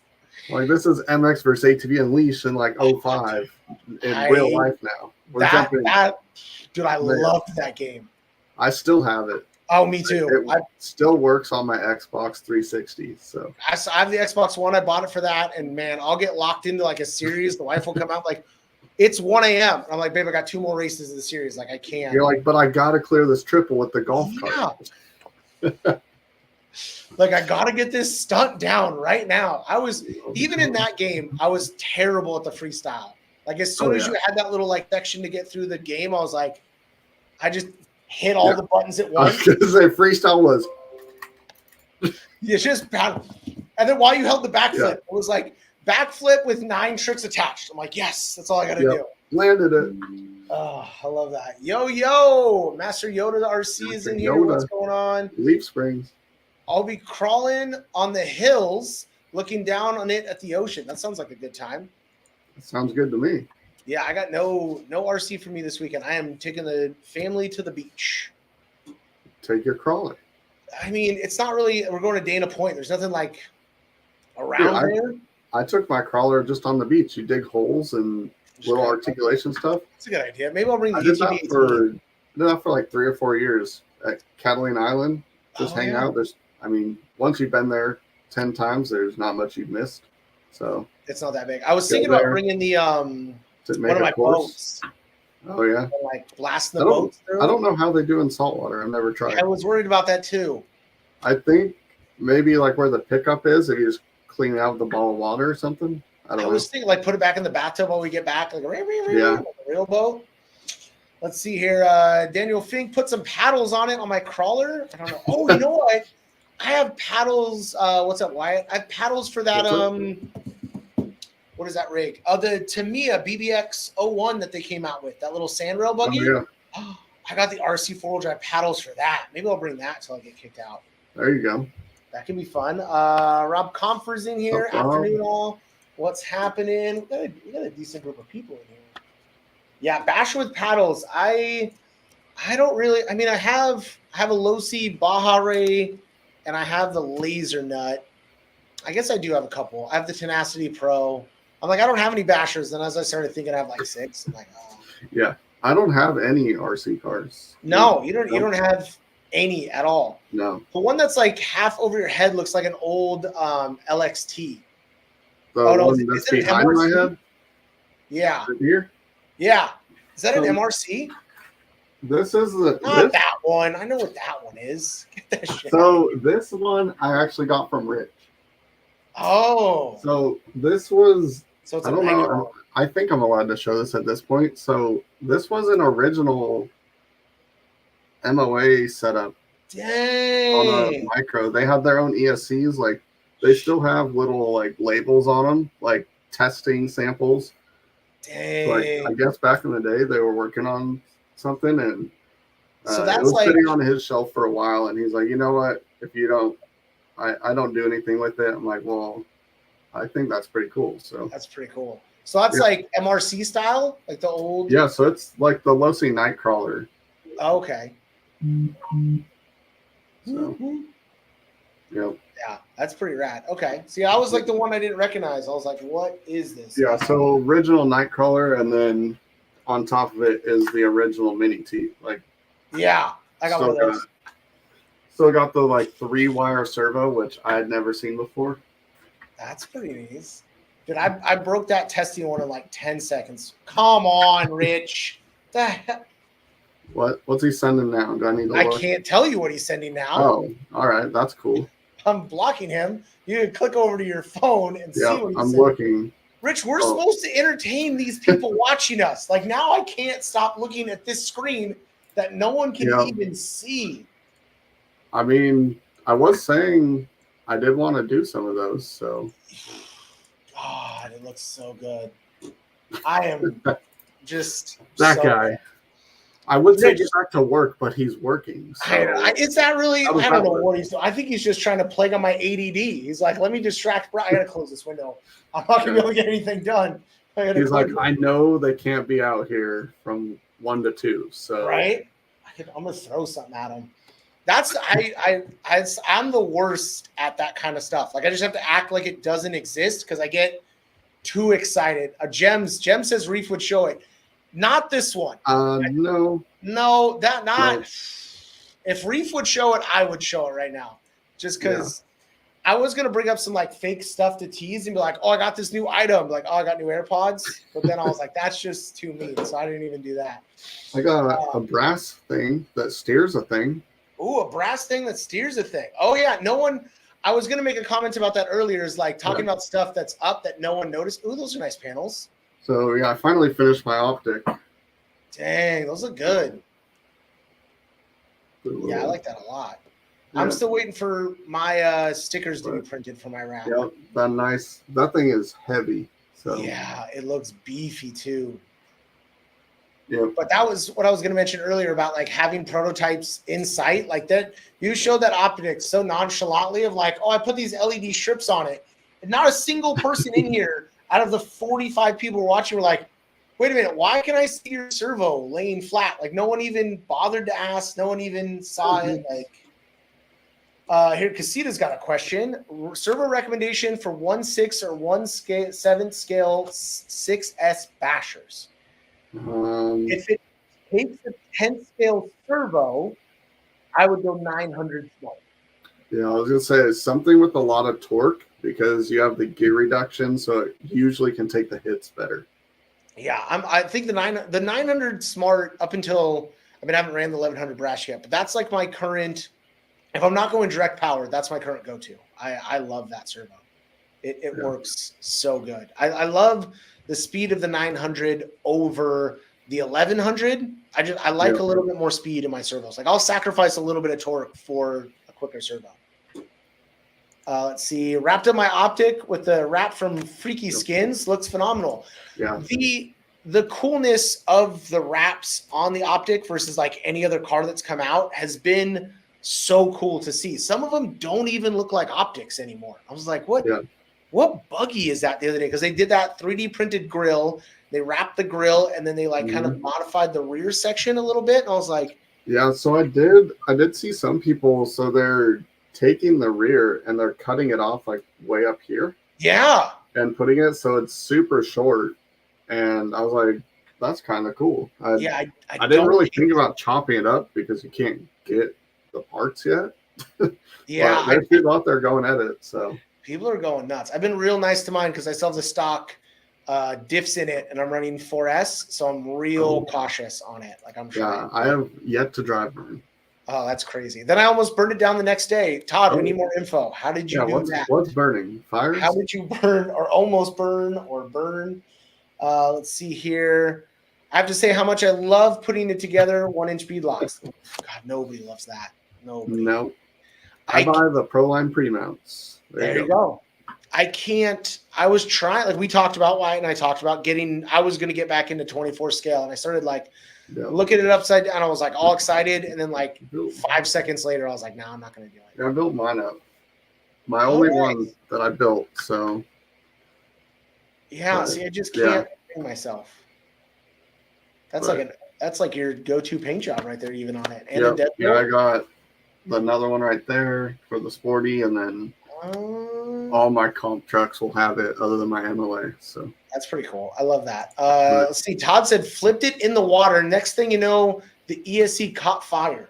Like this is MX versus ATV Unleashed in like 05 in real life now. We're jumping. Dude, I loved that game. I still have it. Oh, me too. It still works on my Xbox 360. So I have the Xbox One. I bought it for that, and man, I'll get locked into like a series. The wife will come out like, it's 1 a.m. I'm like, babe, I got 2 more races in the series. Like, I can't. You're like, but I gotta clear this triple with the golf cart. Like, I gotta get this stunt down right now. I was even in that game, I was terrible at the freestyle. Like, as soon as you had that little like section to get through the game, I was like, I just hit all the buttons at once. Because the freestyle was it's just bad. And then while you held the backflip, it was like backflip with 9 tricks attached. I'm like, yes, that's all I gotta do. Landed it. Oh, I love that. Yo, Master Yoda, the RC is in here. What's going on? Leaf Springs. I'll be crawling on the hills, looking down on it at the ocean. That sounds like a good time. That sounds good to me. Yeah, I got no RC for me this weekend. I am taking the family to the beach. Take your crawler. I mean, it's not really. We're going to Dana Point. There's nothing like around there. I took my crawler just on the beach. You dig holes and little articulation stuff. That's a good idea. Maybe I'll bring the ATV. Did that for like 3 or 4 years at Catalina Island. Just hang out. Once you've been there 10 times, there's not much you've missed. So it's not that big. I was thinking about bringing the one of my boats. Oh yeah, and, like blasting the boats through. I don't know how they do in saltwater. I've never tried. I was worried about that too. I think maybe like where the pickup is, if you just clean it out with a ball of water or something. I was thinking like put it back in the bathtub while we get back, like like a real boat. Let's see here. Daniel Fink put some paddles on it on my crawler. I don't know. Oh, you know what? I have paddles. What's up, Wyatt? I have paddles for that. What is that rig? The Tamiya BBX 01 that they came out with. That little sandrail buggy. Oh, yeah. Oh, I got the RC 4-wheel drive paddles for that. Maybe I'll bring that until I get kicked out. There you go. That can be fun. Rob Comfort's in here. Afternoon all. What's happening? We got a decent group of people in here. Yeah, bash with paddles. I don't really. I mean, I have a Losi Baja Ray, and I have the Laser Nut. I guess I do have a couple. I have the Tenacity Pro. I'm like, I don't have any bashers. Then as I started thinking, I have like 6. I'm like, oh. Yeah, I don't have any RC cars. No, you don't. You don't have any at all. No. The one that's like half over your head looks like an old LXT. The one that's behind my head. Yeah. Right here. Yeah. Is that an MRC? This is that one. I know what that one is. Get that shit. So this one I actually got from Rich. Oh. So this was. So it's I don't know. I think I'm allowed to show this at this point. So this was an original MOA setup. Dang. On a micro. They have their own ESCs. Like they still have little like labels on them, like testing samples. Dang. Like I guess back in the day they were working on something, and so that's it was like sitting on his shelf for a while, and he's like, you know what? If you don't, I don't do anything with it. I'm like, well, I think that's pretty cool. So that's pretty cool. So that's like MRC style, like the old. Yeah, so it's like the Losi Nightcrawler. Okay. So, yep. Yeah, that's pretty rad. Okay. See, I was like the one I didn't recognize. I was like, what is this? Yeah, so original Nightcrawler, and then on top of it is the original Mini T. Like, yeah, I got one of those. Still got the like 3-wire servo, which I had never seen before. That's pretty nice. Dude, I broke that testing one in like 10 seconds. Come on, Rich. What's he sending now? Do I need to look? I can't tell you what he's sending now. Oh, all right. That's cool. I'm blocking him. You can click over to your phone and see what he's I'm sending. looking. Rich, we're supposed to entertain these people watching us. Like now I can't stop looking at this screen that no one can even see. I mean, I was saying I did want to do some of those, so. God, it looks so good. I am just that so guy. good. I would say get back to work, but he's working. So. Is that really? I don't know what he's doing. I think he's just trying to plague on my ADD. He's like, let me distract. I gotta close this window. I'm not gonna be able to get anything done. He's like, I know they can't be out here from 1 to 2. So right, I'm gonna throw something at him. I'm the worst at that kind of stuff. Like I just have to act like it doesn't exist because I get too excited. Gem says Reef would show it. Not this one. No. No, that not. No. If Reef would show it, I would show it right now. Just because I was gonna bring up some like fake stuff to tease and be like, "Oh, I got this new item." Like, "Oh, I got new AirPods," but then I was like, "That's just too mean," so I didn't even do that. I got a brass thing that steers a thing. Ooh, a brass thing that steers a thing. Oh yeah, no one. I was gonna make a comment about that earlier. Is like talking about stuff that's up that no one noticed. Ooh, those are nice panels. So yeah, I finally finished my optic. Dang, those look good. Yeah, I like that a lot. Yeah. I'm still waiting for my stickers to be printed for my wrap. Yep, that thing is heavy. So yeah, it looks beefy too. Yeah. But that was what I was going to mention earlier about like having prototypes in sight like that. You showed that optics so nonchalantly of like, oh, I put these LED strips on it. And not a single person in here out of the 45 people watching were like, wait a minute, why can I see your servo laying flat? Like no one even bothered to ask. No one even saw it. Like here, Casita's got a question. Servo recommendation for 1/6 or 1/7 scale 6S bashers. If it takes a 10 scale servo, I would go 900 small. Yeah, I was gonna say it's something with a lot of torque because you have the gear reduction, so it usually can take the hits better. Yeah, I think the 900 smart up until I haven't ran the 1100 brass yet, but that's like my current. If I'm not going direct power, that's my current go-to. I love that servo. It works so good. I love the speed of the 900 over the 1100. I like a little bit more speed in my servos. Like I'll sacrifice a little bit of torque for a quicker servo. Let's see. Wrapped up my optic with the wrap from Freaky Skins. Looks phenomenal. Yeah. The coolness of the wraps on the optic versus like any other car that's come out has been so cool to see. Some of them don't even look like optics anymore. I was like, what? Yeah. What buggy is that the other day? Because they did that 3D printed grill. They wrapped the grill and then they like kind of modified the rear section a little bit. And I was like, yeah, so I did see some people. So they're taking the rear and they're cutting it off like way up here. Yeah. And putting it so it's super short. And I was like, that's kind of cool. I didn't really think about chopping it up because you can't get the parts yet. Yeah. There's people out there going at it. So people are going nuts. I've been real nice to mine because I still have the stock diffs in it and I'm running 4S. So I'm real cautious on it. Like I'm trying. Yeah, I have yet to drive mine. Oh, that's crazy. Then I almost burned it down the next day. Todd, we need more info. How did you do that? What's burning? Fires? How did you burn or almost burn or burn? Let's see here. I have to say how much I love putting it together. 1-inch bead locks. God, nobody loves that. Nobody. No. I buy the Proline pre-mounts. There you go. I was trying, like we talked about, Wyatt and I talked about I was going to get back into 24 scale. And I started like looking at it upside down. I was like all excited. And then like 5 seconds later, I was like, no, I'm not going to do it. Yeah, I built mine up. My only one that I built. So. Yeah. See, I just can't bring myself. That's like your go-to paint job right there, even on it. And I got another one right there for the sporty, and then all my comp trucks will have it other than my MOA. So that's pretty cool. I love that. Let's see. Todd said flipped it in the water. Next thing you know, the ESC caught fire.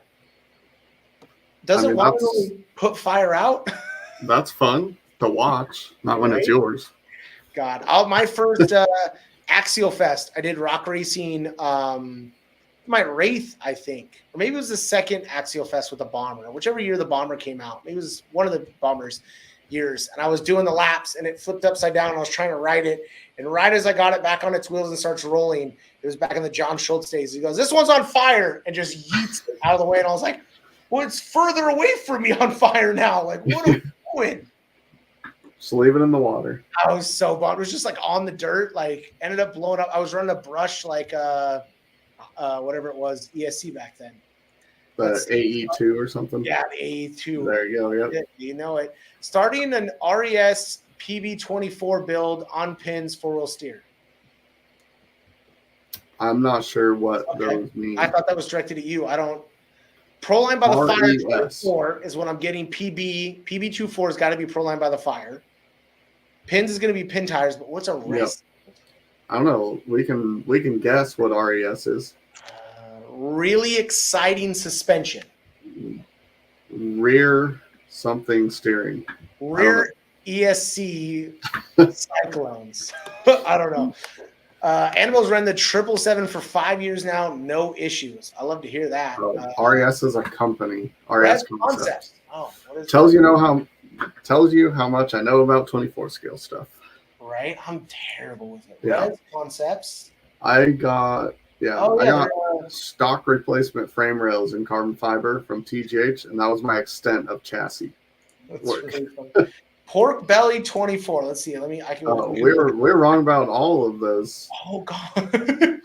Doesn't water really put fire out? That's fun to watch, not when it's yours. God, my first Axial Fest, I did rock racing. My Wraith, I think, or maybe it was the second Axial Fest with the Bomber, whichever year the Bomber came out. Maybe it was one of the Bombers years. And I was doing the laps and it flipped upside down. And I was trying to ride it. And right as I got it back on its wheels and starts rolling, it was back in the John Schultz days. He goes, "This one's on fire," and just yeets it out of the way. And I was like, well, it's further away from me on fire now. Like, what are we doing? Just leave it in the water. I was so bummed. It was just like on the dirt, like ended up blowing up. I was running a brush like whatever it was, ESC back then. The AE2 or something? Yeah, the AE2. There you go, yep. You know it. Starting an RES PB24 build on pins 4-wheel steer. I'm not sure what those mean. I thought that was directed at you. I don't. Proline by the Fire RES. 24 is what I'm getting. PB24 has got to be Proline by the Fire. Pins is going to be pin tires, but what's a rest? I don't know. We can guess what RES is. Really exciting suspension. Rear something steering. Rear ESC Cyclones. I don't know. Animals run the 777 for 5 years now, no issues. I love to hear that. RES is a company. RES Concepts. Oh, what is tells you how much I know about 24 scale stuff. Right, I'm terrible with it. Yeah. Res Concepts. I got stock replacement frame rails in carbon fiber from TGH, and that was my extent of chassis. That's really fun. Pork Belly 24. Let's see. We're wrong about all of those. Oh god.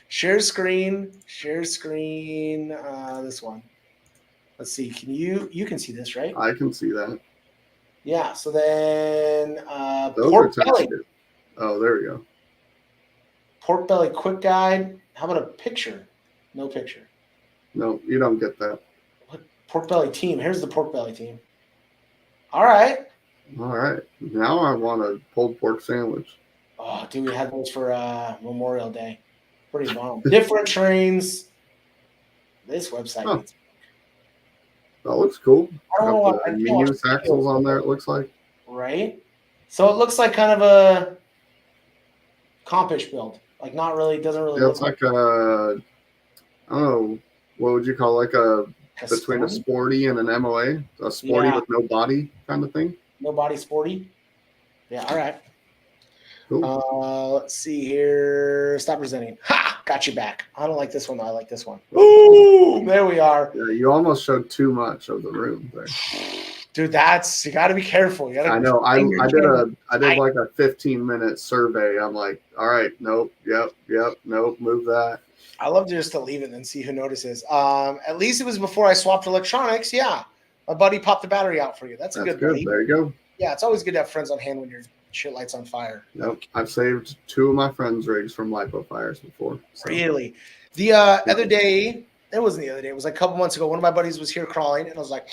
Share screen. This one. Let's see. You can see this, right? I can see that. Yeah. So then those Pork are Belly. Oh, there we go. Pork Belly quick guide. How about a picture? No picture. No, you don't get that. What Pork Belly team? Here's the Pork Belly team. All right. Now I want a pulled pork sandwich. Oh, dude, we had those for Memorial Day. Pretty bomb. Different trains. This website needs. That looks cool. I don't know what Minus axles on there. It looks like. Right. So it looks like kind of a compish build. Like not really. Doesn't really. Yeah, look it's like a. I don't know. What would you call between a sporty and an MOA? A sporty with no body kind of thing. No body sporty. Yeah. All right. Cool. Let's see here. Stop presenting. Ha! Got you back. I don't like this one though. I like this one. Ooh, there we are. Yeah, you almost showed too much of the room there. Dude, you got to be careful. I know. I did like a 15-minute survey. I'm like, all right, nope, yep, nope, move that. I love just to leave it and see who notices. At least it was before I swapped electronics. Yeah, my buddy popped the battery out for you. That's good. Buddy. There you go. Yeah, it's always good to have friends on hand when your shit lights on fire. Nope, I've saved 2 of my friends' rigs from lipo fires before. So. Really? The other day, it wasn't the other day. It was like a couple months ago. One of my buddies was here crawling, and I was like,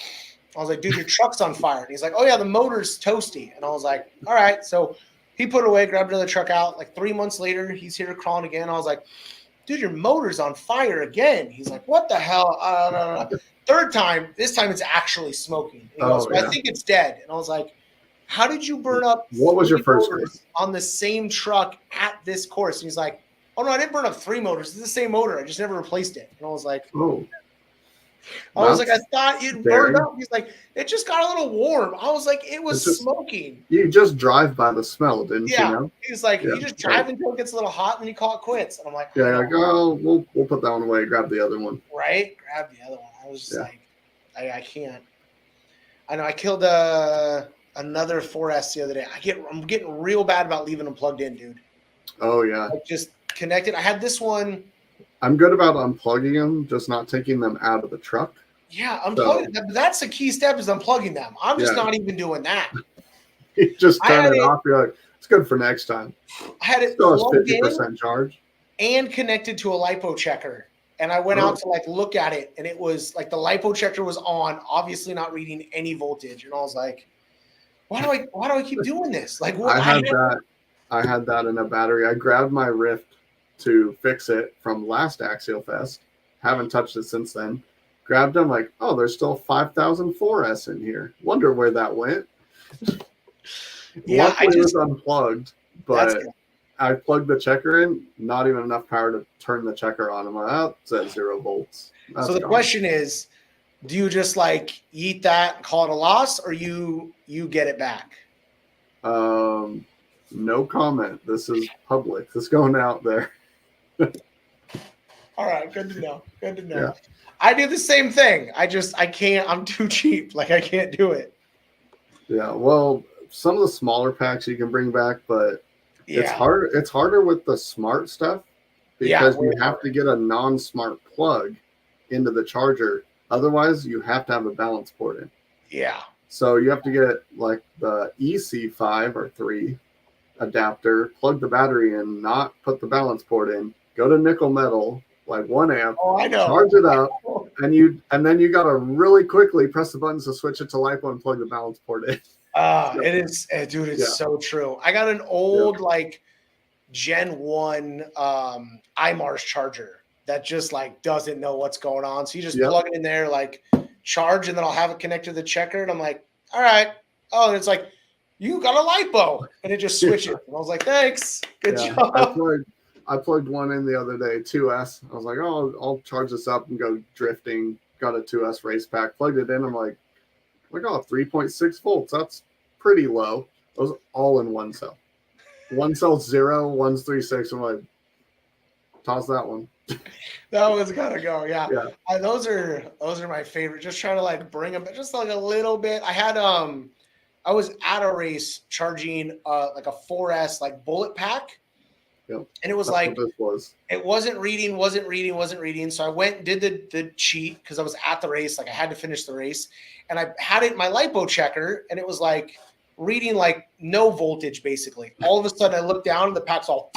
dude, your truck's on fire. And he's like, oh yeah, the motor's toasty. And I was like, all right. So he put it away, grabbed another truck out. Like 3 months later, he's here crawling again. I was like, dude, your motor's on fire again. He's like, what the hell? Third time, this time it's actually smoking. And he goes, I think it's dead. And I was like, how did you burn up? What was your first course? On the same truck at this course? And he's like, oh no, I didn't burn up 3 motors. It's the same motor. I just never replaced it. And I was like, oh. I was like, I thought it burned up. He's like, it just got a little warm. I was like, it was smoking. You just drive by the smell, didn't you know? He's like, you just drive until it gets a little hot and then you call it quits. And I'm like, we'll put that one away. Grab the other one. Right? Grab the other one. I was just like, I can't. I know I killed another 4S the other day. I'm getting real bad about leaving them plugged in, dude. Oh yeah. Like just connected. I had this one. I'm good about unplugging them, just not taking them out of the truck. Yeah, unplugging them. That's the key step is unplugging them. I'm just not even doing that. You just turn it off. You're like, it's good for next time. I had it still has 50% charge. And connected to a lipo checker. And I went out to like look at it, and it was like the lipo checker was on, obviously not reading any voltage. And I was like, why do I keep doing this? Like I had that in a battery. I grabbed my Rift to fix it from last Axial Fest. Haven't touched it since then. Grabbed them like, oh, there's still 5004S in here. Wonder where that went. Yeah, Luckily it was unplugged, but I plugged the checker in. Not even enough power to turn the checker on. I'm like, it's at 0 volts. So the question is, do you just like eat that and call it a loss, or you get it back? No comment. This is public. This is going out there. All right, good to know. Good to know. Yeah. I do the same thing. I can't. I'm too cheap. Like I can't do it. Yeah. Well, some of the smaller packs you can bring back, but it's hard. It's harder with the smart stuff because you have to get a non-smart plug into the charger. Otherwise, you have to have a balance port in. Yeah. So you have to get like the EC5 or 3 adapter, plug the battery in, not put the balance port in, go to nickel metal, like 1 amp, I know. charge it up, and then you gotta really quickly press the buttons to switch it to LiPo and plug the balance port in. It is, dude. It's so true. I got an old like Gen 1 iMars charger that just like doesn't know what's going on. So you just plug it in there, like charge, and then I'll have it connected to the checker, and I'm like, all right. Oh, and it's like, you got a LiPo, and it just switches. And I was like, thanks, good job. I plugged one in the other day, 2S. I was like, oh, I'll charge this up and go drifting. Got a 2S race pack, plugged it in. I'm like, oh, 3.6 volts. That's pretty low. It was all in one cell. One cell's 0, one's 3.6. I'm like, toss that one. That one's gotta go. Yeah. Those are my favorite. Just trying to like bring them just like a little bit. I had I was at a race charging like a 4S like bullet pack. Yep. And it was That's it wasn't reading. So I went and did the cheat because I was at the race. Like I had to finish the race. And I had it in my LiPo checker, and it was like reading like no voltage basically. All of a sudden I looked down and the pack's all,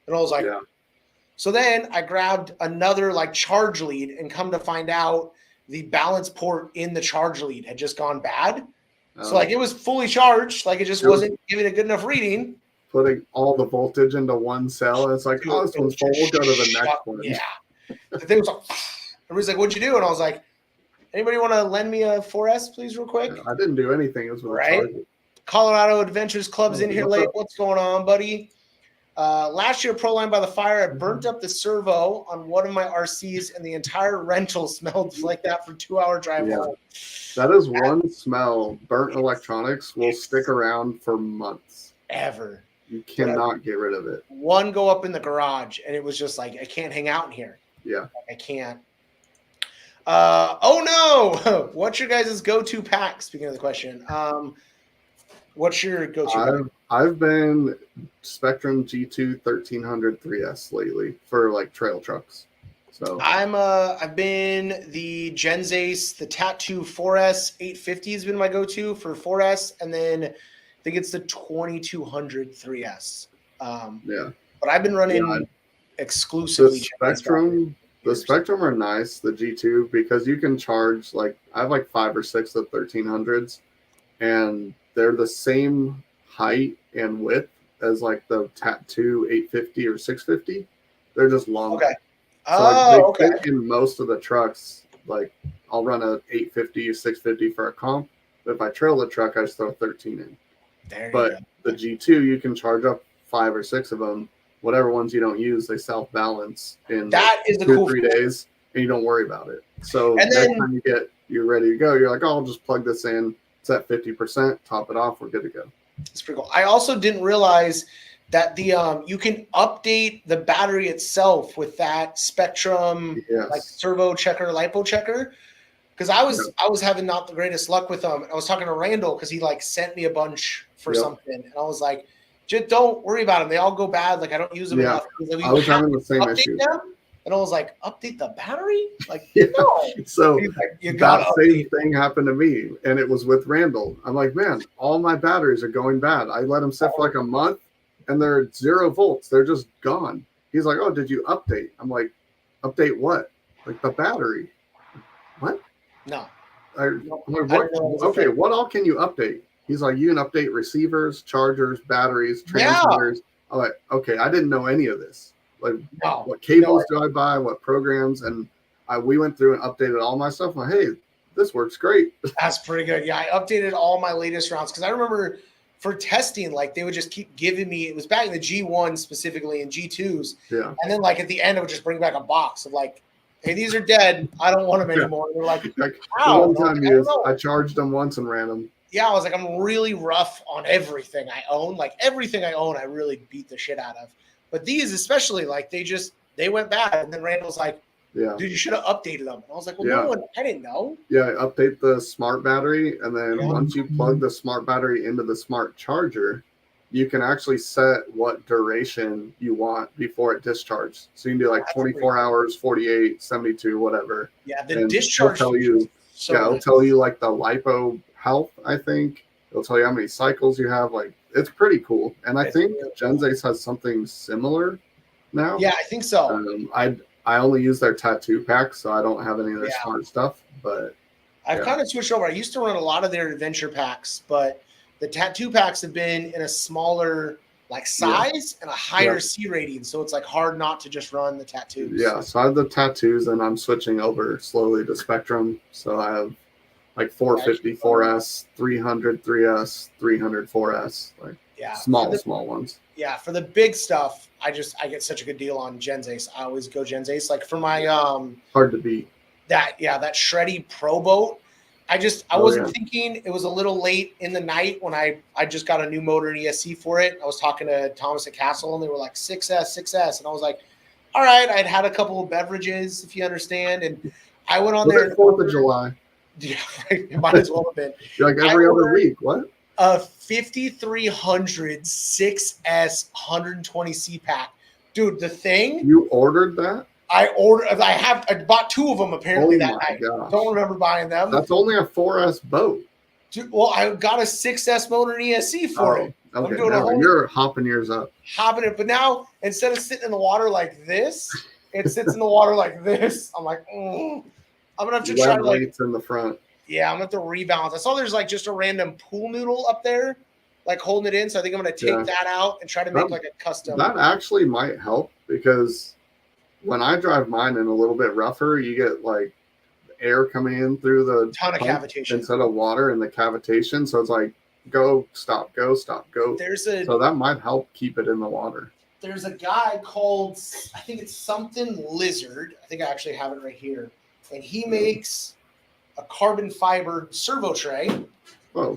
and I was like, So then I grabbed another like charge lead, and come to find out the balance port in the charge lead had just gone bad. So like it was fully charged, like it just wasn't giving a good enough reading. Putting all the voltage into one cell, and it's like, oh, this one's full. We'll go to the next one. Yeah. The thing was like, everybody's like, what'd you do? And I was like, anybody want to lend me a 4S, please, real quick? I didn't do anything. It was with a charger. Colorado Adventures Club's in here late. What's going on, buddy? Last year, Pro Line by the Fire, I burnt up the servo on one of my RCs, and the entire rental smelled like that for 2-hour drive home. That is one smell. Burnt electronics will stick around for months. Ever. You cannot get rid of it. One go up in the garage, and it was just like, I can't hang out in here. Yeah. I can't. Oh, no. What's your guys' go-to pack, speaking of the question? What's your go-to? I've been Spectrum G2 1300 3S lately for like trail trucks. So I've been the Genzace, the Tattoo 4S 850 has been my go-to for 4S, and then I think it's the 2200 3S. But I've been running exclusively the Spectrum are nice, the G2, because you can charge like I have like 5 or 6 of 1300s, and they're the same height and width as like the Tattoo 850 or 650. They're just longer. Okay. So they fit in most of the trucks. Like I'll run a 850 or 650 for a comp, but if I trail the truck, I just throw 13 in. But the G2, you can charge up 5 or 6 of them. Whatever ones you don't use, they self-balance in that is 2 or 3 days, and you don't worry about it. So next time you're ready to go, you're like, oh, I'll just plug this in. It's at 50%, top it off, we're good to go. It's pretty cool. I also didn't realize that the you can update the battery itself with that Spectrum like servo checker, LiPo checker. Because I was having not the greatest luck with them. I was talking to Randall because he like sent me a bunch for something, and I was like, just don't worry about them. They all go bad. Like I don't use them enough. Like, I was having the same issue. And I was like, update the battery? Like, no. So like, you got that same thing happened to me, and it was with Randall. I'm like, man, all my batteries are going bad. I let them sit for like a month, and they're 0 volts. They're just gone. He's like, oh, did you update? I'm like, update what? Like the battery. What? No. I'm like, what? Okay, what all can you update? He's like, you can update receivers, chargers, batteries, transmitters. I'm like, okay, I didn't know any of this. Like, what cables do I buy? What programs? And we went through and updated all my stuff. I'm like, hey, this works great. That's pretty good. Yeah, I updated all my latest rounds because I remember for testing, like they would just keep giving me. It was back in the G1 specifically and G2s. Yeah. And then like at the end, it would just bring back a box of like, hey, these are dead. I don't want them anymore. And they're like, how? One time I charged them once and ran them. Yeah, I was like, I'm really rough on everything I own. Like everything I own, I really beat the shit out of. But these especially, like they went bad. And then Randall's like, dude, you should have updated them. And I was like, well, no one, I didn't know. Yeah, update the smart battery. And then once you plug the smart battery into the smart charger, you can actually set what duration you want before it discharges. So you can do like 24 hours, 48, 72, whatever. Yeah, the discharge will tell you. It'll tell you like the LiPo health, I think. It'll tell you how many cycles you have. Like, it's pretty cool. And I think Genzace has something similar now. Yeah, I think so. I only use their tattoo packs, so I don't have any of their smart stuff. But I've kind of switched over. I used to run a lot of their adventure packs, but the tattoo packs have been in a smaller like size and a higher C rating, so it's like hard not to just run the tattoos. Yeah, so I have the tattoos, and I'm switching over slowly to Spectrum. So I have like 450 4S, 300 3S, 300 4S, like small ones. Yeah, for the big stuff, I get such a good deal on Gens Ace. I always go Gens Ace. Like for my hard to beat. That Shreddy Pro boat. I wasn't thinking, it was a little late in the night when I just got a new motor and ESC for it. I was talking to Thomas at Castle and they were like 6S. And I was like, all right, I'd had a couple of beverages, if you understand. And I went on there. 4th of July. Yeah, right. It might as well have been. You're like every other week. What? A 5300 6S 120C pack. Dude, the thing. You ordered that? I bought 2 of them apparently that night. Gosh. Don't remember buying them. That's only a 4S boat. Dude, well, I got a 6S motor and ESC for it. Okay, you're hopping yours up. Hopping it, but now instead of sitting in the water like this, it sits in the water like this. I'm like, I'm gonna have to try weights in the front. Yeah, I'm gonna have to rebalance. I saw there's like just a random pool noodle up there, like holding it in. So I think I'm gonna take that out and try to make like a custom. That actually might help because when I drive mine in a little bit rougher, you get like air coming in through the ton of cavitation instead of water in the cavitation. So it's like go, stop, go, stop, go. So that might help keep it in the water. There's a guy called, I think it's something Lizard. I think I actually have it right here. And he makes a carbon fiber servo tray. Oh,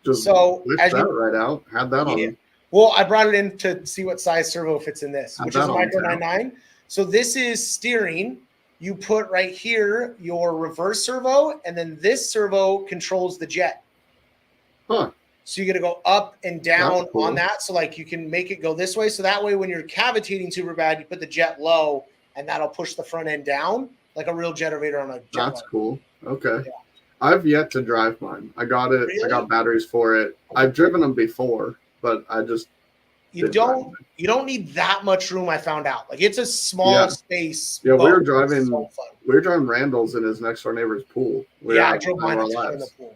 just lift that right out. Had that on. Well, I brought it in to see what size servo fits in this, which is a Micro 99. So this is steering. You put right here your reverse servo, and then this servo controls the jet. Huh. So you got to go up and down on that. So like you can make it go this way. So that way when you're cavitating super bad, you put the jet low, and that'll push the front end down like a real jeterator on a jet. That's cool. Okay. Yeah. I've yet to drive mine. I got it. Really? I got batteries for it. I've driven them before, but I just you don't need that much room. I found out like it's a small space. Yeah, we were driving Randall's in his next door neighbor's pool. I drove mine in the pool.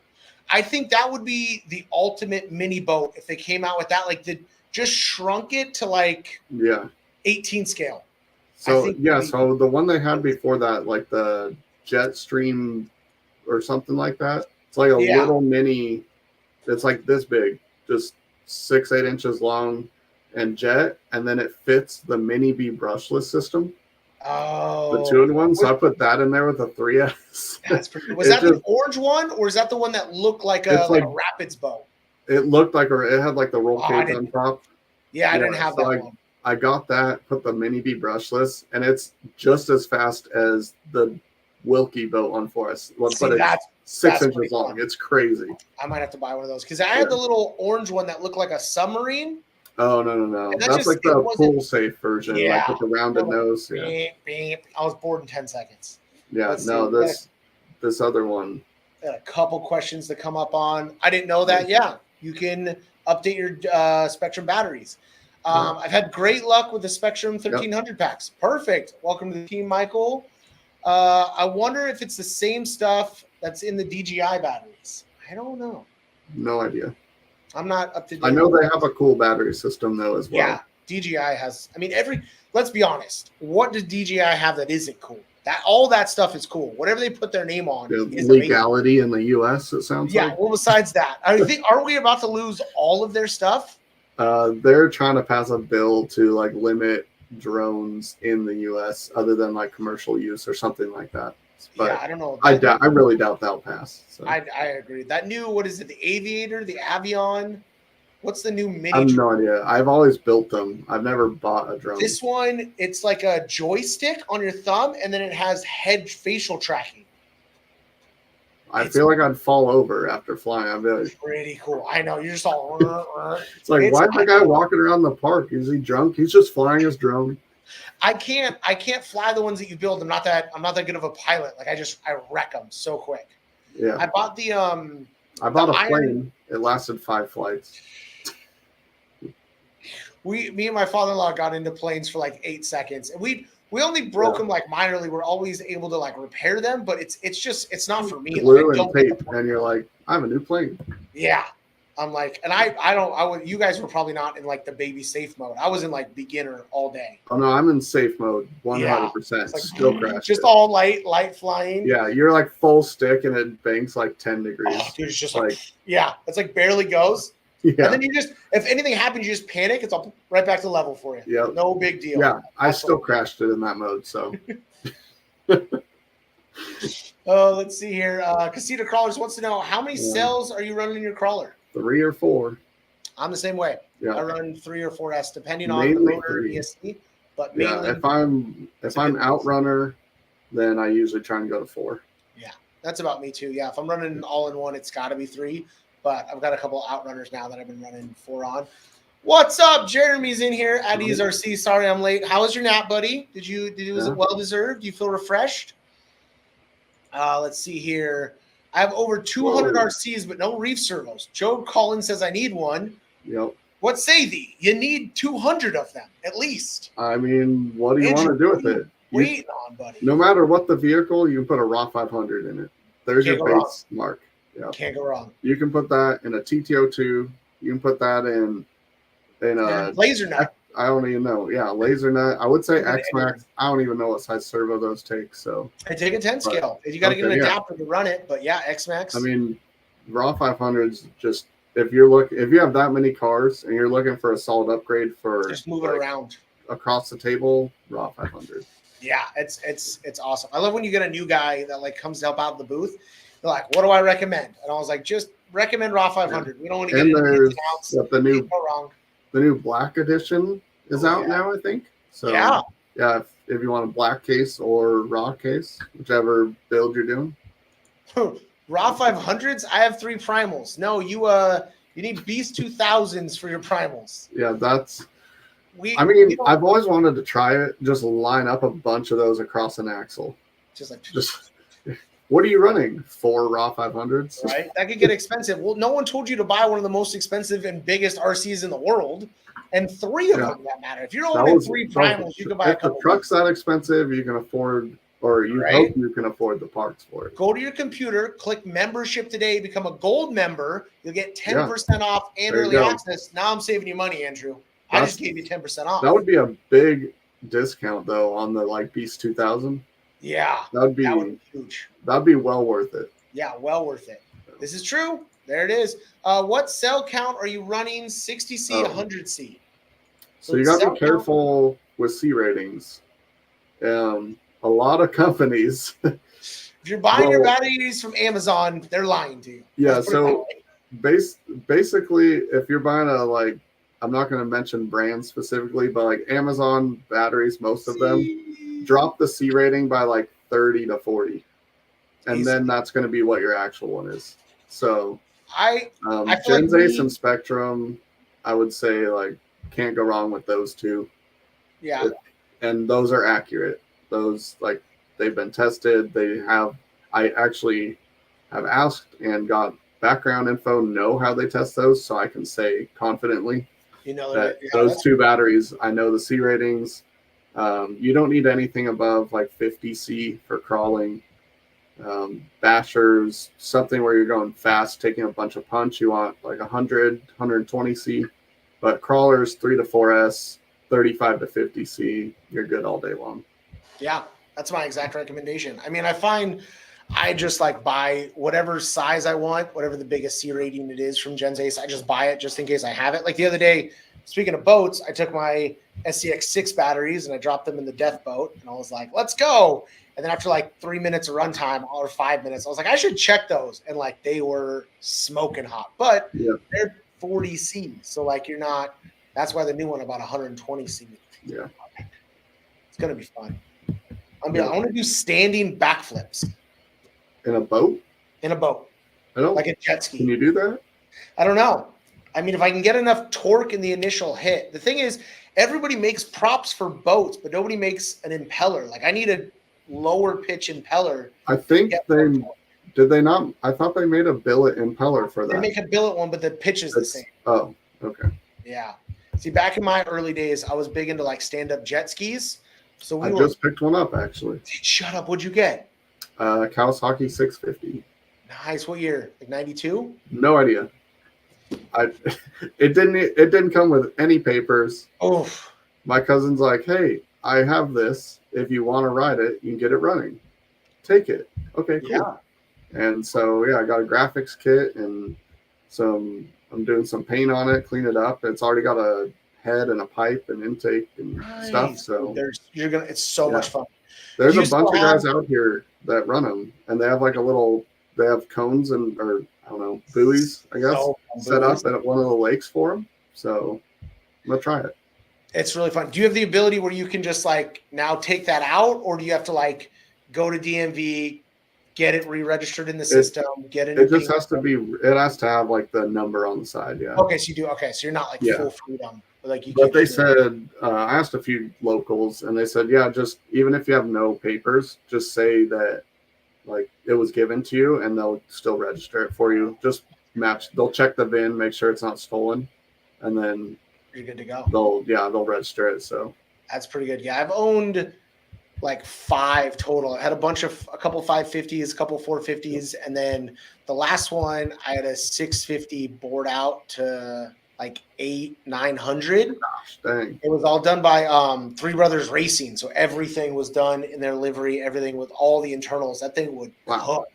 I think that would be the ultimate mini boat if they came out with that. Like just shrunk it to like 18 scale. So so the one they had before that, like the Jetstream or something like that. It's like a little mini. It's like this big, just 6-8 inches long. And jet, and then it fits the Mini B brushless system. Oh, the 2-in-1. So I put that in there with a 3S. That's pretty. Was that the orange one, or is that the one that looked like a Rapids boat? It looked like it had like the roll cage on top. Yeah, I didn't have that one. I got that, put the Mini B brushless, and it's just as fast as the Wilkie boat on Forest. But it's 6 inches long. It's crazy. I might have to buy one of those because I had the little orange one that looked like a submarine. Oh, no. That's like the pool safe version, like with the rounded nose. Yeah. I was bored in 10 seconds. Yeah, this other one. A couple questions to come up on. I didn't know that. Yeah, you can update your Spectrum batteries. I've had great luck with the Spectrum 1300 packs. Perfect. Welcome to the team, Michael. I wonder if it's the same stuff that's in the DJI batteries. I don't know. No idea. I'm not up to date. I know they have a cool battery system though as well. Yeah, DJI has. I mean, let's be honest. What does DJI have that isn't cool? All that stuff is cool. Whatever they put their name on is legality amazing. In the U.S. It sounds like. Yeah. Well, besides that, I think aren't we about to lose all of their stuff? They're trying to pass a bill to like limit drones in the U.S. other than like commercial use or something like that. But I don't know. I really doubt that'll pass. So. I agree. That new, what is it? The Aviator, the Avion. What's the new mini? I have no idea. I've always built them. I've never bought a drone. This one, it's like a joystick on your thumb, and then it has head facial tracking. I feel like I'd fall over after flying. I'd be like, pretty cool. I know. You're just all. It's like, why is the guy walking around the park? Is he drunk? He's just flying his drone. I can't fly the ones that you build. I'm not that good of a pilot. Like I wreck them so quick. Yeah. I bought a plane. It lasted 5 flights. Me and my father-in-law got into planes for like 8 seconds. And We only broke them like minorly. We're always able to like repair them, but it's not for me. Glue like, and tape, and you're like, I have a new plane. Yeah. I'm like, and I would, you guys were probably not in like the baby safe mode. I was in like beginner all day. Oh no, I'm in safe mode 100%. Yeah. Like, still crashed. Just all light flying. Yeah, you're like full stick and it banks like 10 degrees. Oh, dude, it's just like, yeah, it's like barely goes. Yeah. And then you just, if anything happens, you just panic. It's all right back to level for you. Yeah. No big deal. Yeah, I still crashed it in that mode. So. Oh, let's see here. Casita Crawlers wants to know, how many cells are you running in your crawler? 3 or 4. I'm the same way. Yeah. I run 3 or 4S depending on the motor ESC, but mainly. Yeah, if I'm outrunner, then I usually try and go to 4. Yeah, that's about me too. Yeah, if I'm running all in one, it's got to be 3. But I've got a couple outrunners now that I've been running 4 on. What's up? Jeremy's in here at ESRC. Sorry I'm late. How was your nap, buddy? Was it well deserved? Do you feel refreshed? Let's see here. I have over 200 RCs, but no reef servos. Joe Collins says I need one. Yep. What say thee? You need 200 of them, at least. I mean, what do you want to do with it? Waiting on, buddy. No matter what the vehicle, you can put a RAW 500 in it. There's your base mark. Yeah. Can't go wrong. You can put that in a TTO2. You can put that in a laser nut. I don't even know. Yeah, laser nut. I would say X Max. I don't even know what size servo those take. So I take a 10 scale. You got to get an adapter to run it. But yeah, X Max. I mean, RAW 500s. Just if you have that many cars and you're looking for a solid upgrade for just move it around across the table, RAW 500. Yeah, it's awesome. I love when you get a new guy that like comes to help out in the booth. They're like, "What do I recommend?" And I was like, "Just recommend RAW 500." Yeah. We don't want to get into the new black edition is out now, I think. So yeah, if you want a black case or raw case, whichever build you're doing. RAW 500s. I have 3 primals. No, you need Beast 2000s for your primals. Yeah, that's. I've always wanted to try it. Just line up a bunch of those across an axle. Just. What are you running? 4 RAW 500s? Right, that could get expensive. Well, no one told you to buy one of the most expensive and biggest RCs in the world, and 3 of them that matter. If you're owning 3 primals, you can buy a couple. If the truck's that expensive, you can afford, or you hope you can afford the parts for it. Go to your computer, click membership today, become a gold member. You'll get 10% off and early access. Now I'm saving you money, Andrew. I just gave you 10% off. That would be a big discount though on the Beast 2000. Yeah, that would be huge. That'd be well worth it. Yeah, well worth it. This is true. There it is. What cell count are you running? 60C, 100C. So you got to be careful with C ratings. A lot of companies. If you're buying your batteries from Amazon, they're lying to you. Yeah. So basically, if you're buying I'm not going to mention brands specifically, but Amazon batteries, most of them drop the C rating by 30 to 40. And then that's going to be what your actual one is. So Gens Ace and Spectrum, I would say can't go wrong with those 2. Yeah. And those are accurate. Those they've been tested. I actually have asked and got background info, know how they test those, so I can say confidently that those 2 batteries, I know the C ratings. You don't need anything above 50C for crawling. Bashers, something where you're going fast, taking a bunch of punch, you want 100, 120C. But crawlers, 3 to 4S, 35 to 50C, you're good all day long. Yeah, that's my exact recommendation. I mean, I find I just buy whatever size I want, whatever the biggest C rating it is from Gens Ace. I just buy it just in case I have it. Like the other day, speaking of boats, I took my SCX6 batteries and I dropped them in the death boat, and I was like, let's go. And then after 3 minutes of runtime or 5 minutes, I was like, I should check those. And they were smoking hot, but they're 40C. So you're not, that's why the new one about 120C. Yeah. It's going to be fun. I want to do standing backflips. In a boat? In a boat. Like a jet ski. Can you do that? I don't know. I mean, if I can get enough torque in the initial hit. The thing is, everybody makes props for boats, but nobody makes an impeller. I need a lower pitch impeller. I think did they not? I thought they made a billet impeller for that. They make a billet one, but the pitch is the same. Oh, okay. Yeah. See, back in my early days, I was big into stand-up jet skis. So I just picked one up actually. Shut up. What'd you get? Kawasaki 650. Nice. What year? Like 92? No idea. It didn't come with any papers. Oh, My cousin's like, hey, I have this. If you want to ride it, you can get it running. Take it. Okay, cool. yeah. And so yeah, I got a graphics kit and I'm doing some paint on it, clean it up. It's already got a head and a pipe and intake and stuff. So it's so much fun. There's a bunch of guys out here that run them, and they have like they have cones or I don't know, buoys, I guess, set up at one of the lakes for them. So I'm gonna try it. It's really fun. Do you have the ability where you can just like now take that out, or do you have to like go to DMV, get it re-registered in the system, get it? It just has to be. It has to have like the number on the side. Yeah. Okay, so you do. Okay, so you're not like full freedom. Like you. But they said I asked a few locals, and they said, yeah, just even if you have no papers, just say that like it was given to you, and they'll still register it for you. Just match. They'll check the VIN, make sure it's not stolen, and then you're good to go. They'll register it. So that's pretty good. Yeah, I've owned like 5 total. I had a couple 550s, a couple 450s, and then the last one I had a 650 bored out to like 800-900. Gosh, dang. It was all done by Three Brothers Racing, so everything was done in their livery, everything with all the internals. That thing would cook.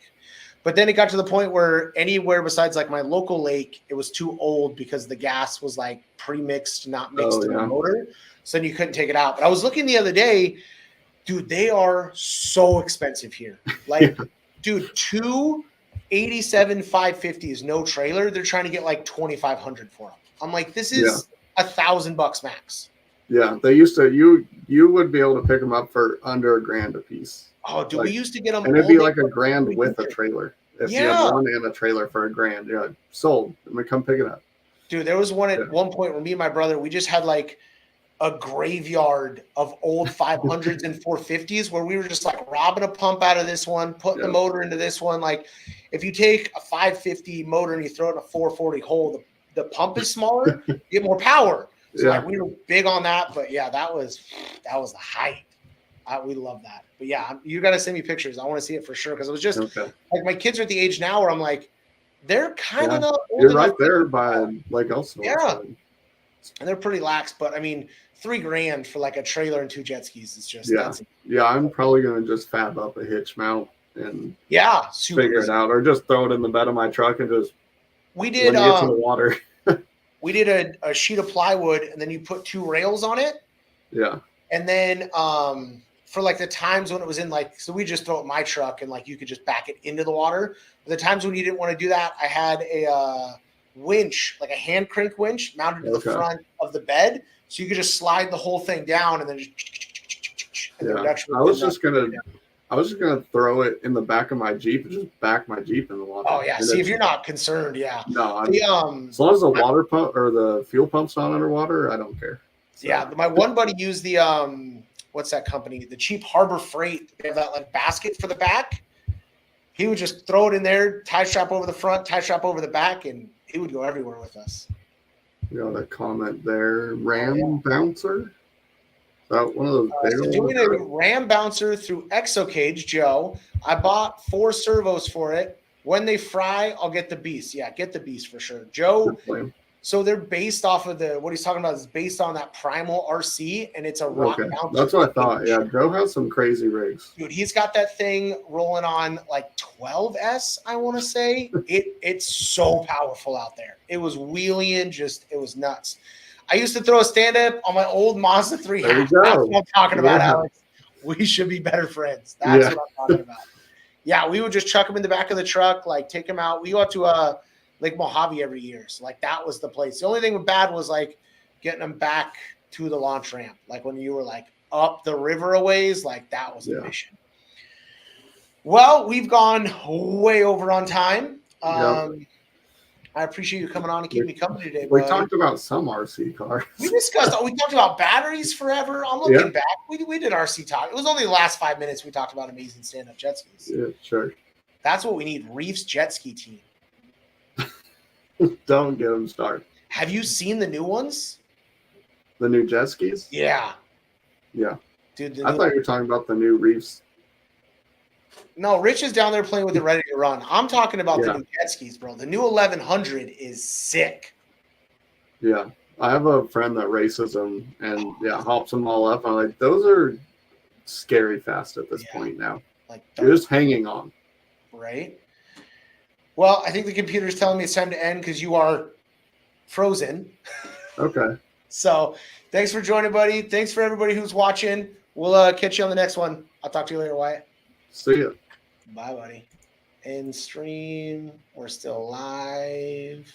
But then it got to the point where anywhere besides like my local lake, it was too old because the gas was like pre-mixed, not mixed in the motor. So then you couldn't take it out. But I was looking the other day, dude, they are so expensive here. Like, dude, 2 87 550s, no trailer. They're trying to get like 2,500 for them. I'm like, this is $1,000 max. Yeah, they used to. You would be able to pick them up for under $1,000 a piece. Oh, dude, we used to get them. And it'd be like $1,000 with a trailer. If you have one and a trailer for $1,000, yeah, sold. I'm gonna come pick it up. Dude, there was one at one point where me and my brother, we just had like a graveyard of old 500s and 450s where we were just like robbing a pump out of this one, putting the motor into this one. Like if you take a 550 motor and you throw it in a 440 hole, the pump is smaller, you get more power. So like we were big on that, but yeah, that was the height. We love that. But yeah, you got to send me pictures. I want to see it for sure. Cause it was just like my kids are at the age now where I'm like, they're kind of not old. You're right there by like Elsinore. Yeah. And they're pretty lax, but I mean, $3,000 for like a trailer and 2 jet skis is just I'm probably gonna just fab up a hitch mount and figure it out, or just throw it in the bed of my truck and just when you get to the water. We did a sheet of plywood and then you put 2 rails on it. Yeah. And then for like the times when it was in like, so we just throw it in my truck and like you could just back it into the water. But the times when you didn't want to do that, I had a winch, like a hand crank winch mounted to the front of the bed. So you could just slide the whole thing down and then just. I was just gonna throw it in the back of my Jeep and just back my Jeep in the water. Oh yeah. See, if you're not concerned, No, as long as the water pump or the fuel pump's not underwater, I don't care. So. Yeah, my one buddy used the what's that company? The Cheap Harbor Freight. They have that like basket for the back. He would just throw it in there, tie strap over the front, tie strap over the back, and he would go everywhere with us. Got a comment there. Ram bouncer. That one of those big doing a ram bouncer through ExoCage, Joe. I bought 4 servos for it. When they fry, I'll get the beast. Yeah, get the beast for sure, Joe. So they're based off of what he's talking about is based on that Primal RC, and it's a rock bouncer. That's what I thought. Yeah, Joe has some crazy rigs. Dude, he's got that thing rolling on like 12S, I want to say. It's so powerful out there. It was wheeling, it was nuts. I used to throw a stand-up on my old Mazda 3. That's what I'm talking about, Alex. We should be better friends. That's what I'm talking about. Yeah, we would just chuck them in the back of the truck, like take them out. We go out to Lake Mojave every year. So like that was the place. The only thing bad was like getting them back to the launch ramp. Like when you were like up the river a ways, like that was a mission. Well, we've gone way over on time. I appreciate you coming on and keeping me company today. We talked about some RC cars. We talked about batteries forever. I'm looking back. We did RC talk. It was only the last 5 minutes we talked about amazing stand-up jet skis. Yeah, sure. That's what we need. REEFS jet ski team. Don't get them started. Have you seen the new ones? The new jet skis? Yeah. Yeah. Dude, I thought you were talking about the new REEFS. no, Rich is down there playing with it ready to run. I'm talking about the Yeah. new jet skis, bro. The new 1100 is sick. Yeah. I have a friend that races them and hops them all up. I'm like, those are scary fast at this point now. Like You're just hanging on. Right? Well, I think the computer's telling me it's time to end because you are frozen. Okay. So thanks for joining, buddy. Thanks for everybody who's watching. We'll catch you on the next one. I'll talk to you later, Wyatt. See ya. Bye, buddy. End stream. We're still live.